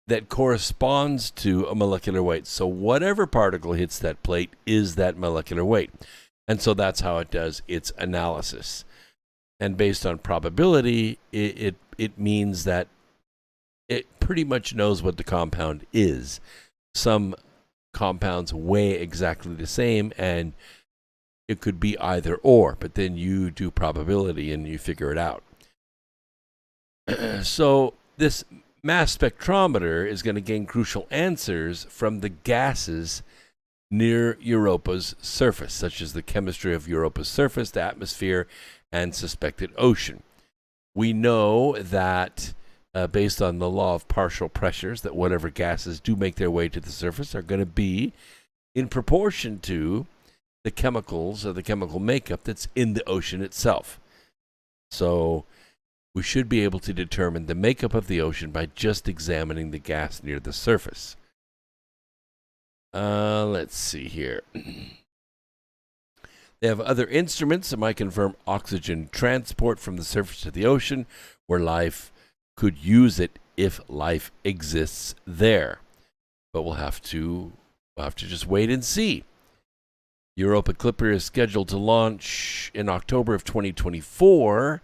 [SPEAKER 5] that corresponds to a molecular weight. So whatever particle hits that plate is that molecular weight. And so that's how it does its analysis. And based on probability, it means that it pretty much knows what the compound is. Some compounds weigh exactly the same, and it could be either or, but then you do probability and you figure it out. So this mass spectrometer is going to gain crucial answers from the gases near Europa's surface, such as the chemistry of Europa's surface, the atmosphere, and suspected ocean. We know that based on the law of partial pressures, that whatever gases do make their way to the surface are going to be in proportion to the chemicals or the chemical makeup that's in the ocean itself. So we should be able to determine the makeup of the ocean by just examining the gas near the surface. Let's see here. They have other instruments that might confirm oxygen transport from the surface to the ocean, where life could use it if life exists there. But we'll have to just wait and see. Europa Clipper is scheduled to launch in October of 2024.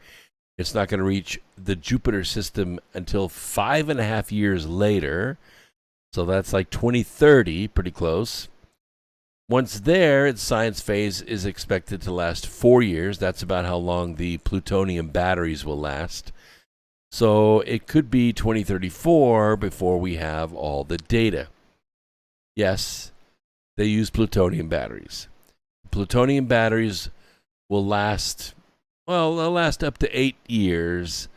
[SPEAKER 5] It's not going to reach the Jupiter system until 5.5 years later. So that's like 2030, pretty close. Once there, its science phase is expected to last 4 years. That's about how long the plutonium batteries will last. So it could be 2034 before we have all the data. Yes, they use plutonium batteries. Plutonium batteries will last, well, they'll last up to 8 years.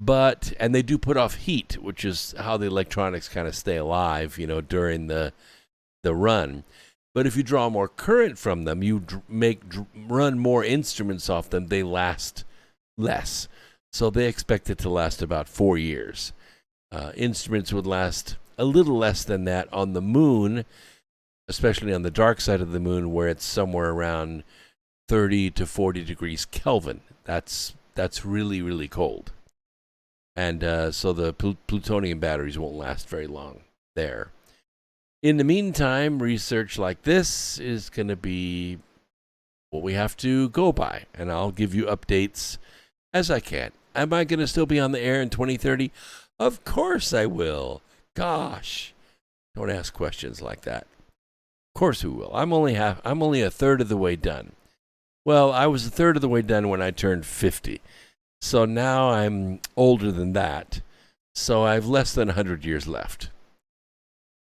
[SPEAKER 5] And they do put off heat, which is how the electronics kind of stay alive, during the run. But if you draw more current from them, you run more instruments off them, they last less. So they expect it to last about 4 years. Instruments would last a little less than that on the moon, especially on the dark side of the moon, where it's somewhere around 30 to 40 degrees Kelvin. That's really, really cold. And so the plutonium batteries won't last very long there. In the meantime, research like this is going to be what we have to go by. And I'll give you updates as I can. Am I going to still be on the air in 2030? Of course I will. Gosh, don't ask questions like that. Of course we will. I'm only a third of the way done. Well, I was a third of the way done when I turned 50. So now I'm older than that. So I have less than 100 years left.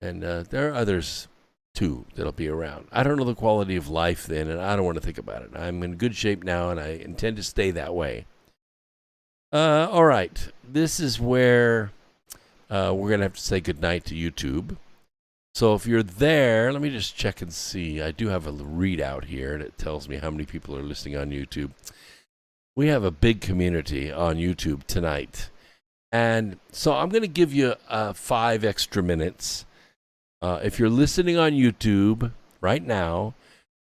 [SPEAKER 5] And there are others, too, that'll be around. I don't know the quality of life then, and I don't want to think about it. I'm in good shape now, and I intend to stay that way. All right. This is where we're going to have to say goodnight to YouTube. So if you're there, let me just check and see. I do have a readout here, and it tells me how many people are listening on YouTube. We have a big community on YouTube tonight. And so I'm going to give you 5 extra minutes. If you're listening on YouTube right now,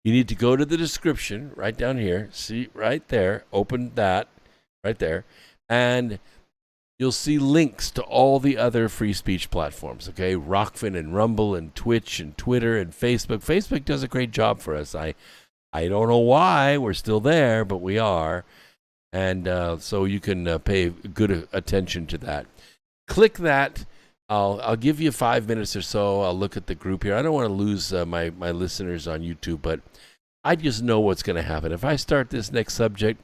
[SPEAKER 5] you need to go to the description right down here. See, right there. Open that right there. And you'll see links to all the other free speech platforms, okay? Rockfin and Rumble and Twitch and Twitter and Facebook. Facebook does a great job for us. I don't know why we're still there, but we are. And so you can pay good attention to that. Click that. I'll give you 5 minutes or so. I'll look at the group here. I don't want to lose my listeners on YouTube, but I just know what's going to happen. If I start this next subject,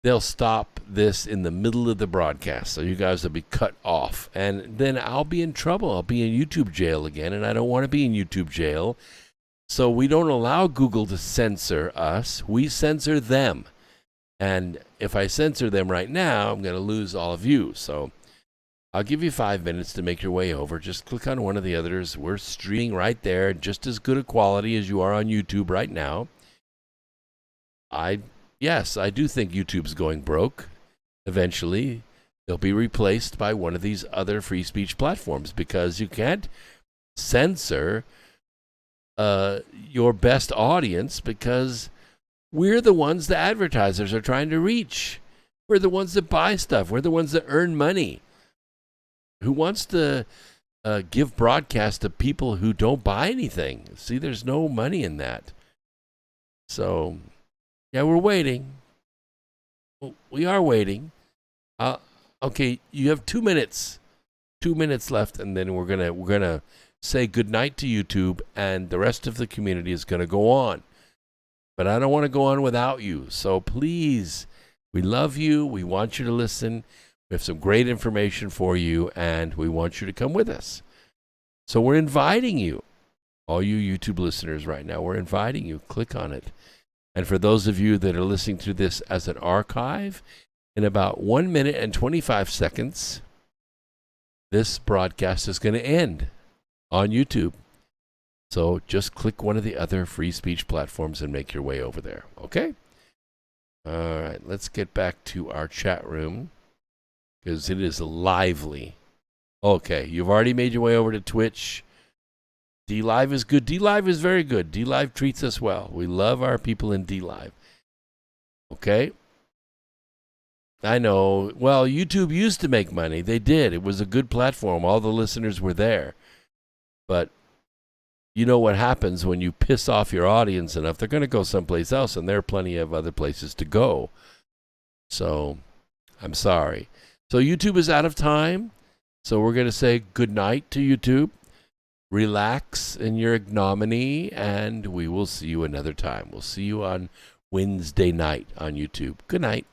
[SPEAKER 5] they'll stop this in the middle of the broadcast. So you guys will be cut off. And then I'll be in trouble. I'll be in YouTube jail again, and I don't want to be in YouTube jail. So we don't allow Google to censor us. We censor them. And if I censor them right now, I'm going to lose all of you. So I'll give you 5 minutes to make your way over. Just click on one of the others. We're streaming right there, just as good a quality as you are on YouTube right now. Yes, I do think YouTube's going broke. Eventually, they'll be replaced by one of these other free speech platforms because you can't censor your best audience because we're the ones the advertisers are trying to reach. We're the ones that buy stuff. We're the ones that earn money. Who wants to give broadcast to people who don't buy anything? See, there's no money in that. So, yeah, we're waiting. We are waiting. Okay, you have 2 minutes. 2 minutes left, and then we're gonna say goodnight to YouTube, and the rest of the community is gonna go on. but I don't want to go on without you. So please, we love you. We want you to listen. We have some great information for you, and we want you to come with us. So we're inviting you, all you YouTube listeners right now, we're inviting you. Click on it. And for those of you that are listening to this as an archive, in about 1 minute and 25 seconds, this broadcast is going to end on YouTube. So just click one of the other free speech platforms and make your way over there. Okay? All right, let's get back to our chat room because it is lively. Okay, you've already made your way over to Twitch. D-Live is good. D-Live is very good. D-Live treats us well. We love our people in D-Live. Okay? I know. Well, YouTube used to make money. They did. It was a good platform. All the listeners were there. But you know what happens when you piss off your audience enough? They're going to go someplace else, and there are plenty of other places to go. So, I'm sorry. So, YouTube is out of time. So, we're going to say good night to YouTube. Relax in your ignominy, and we will see you another time. We'll see you on Wednesday night on YouTube. Good night.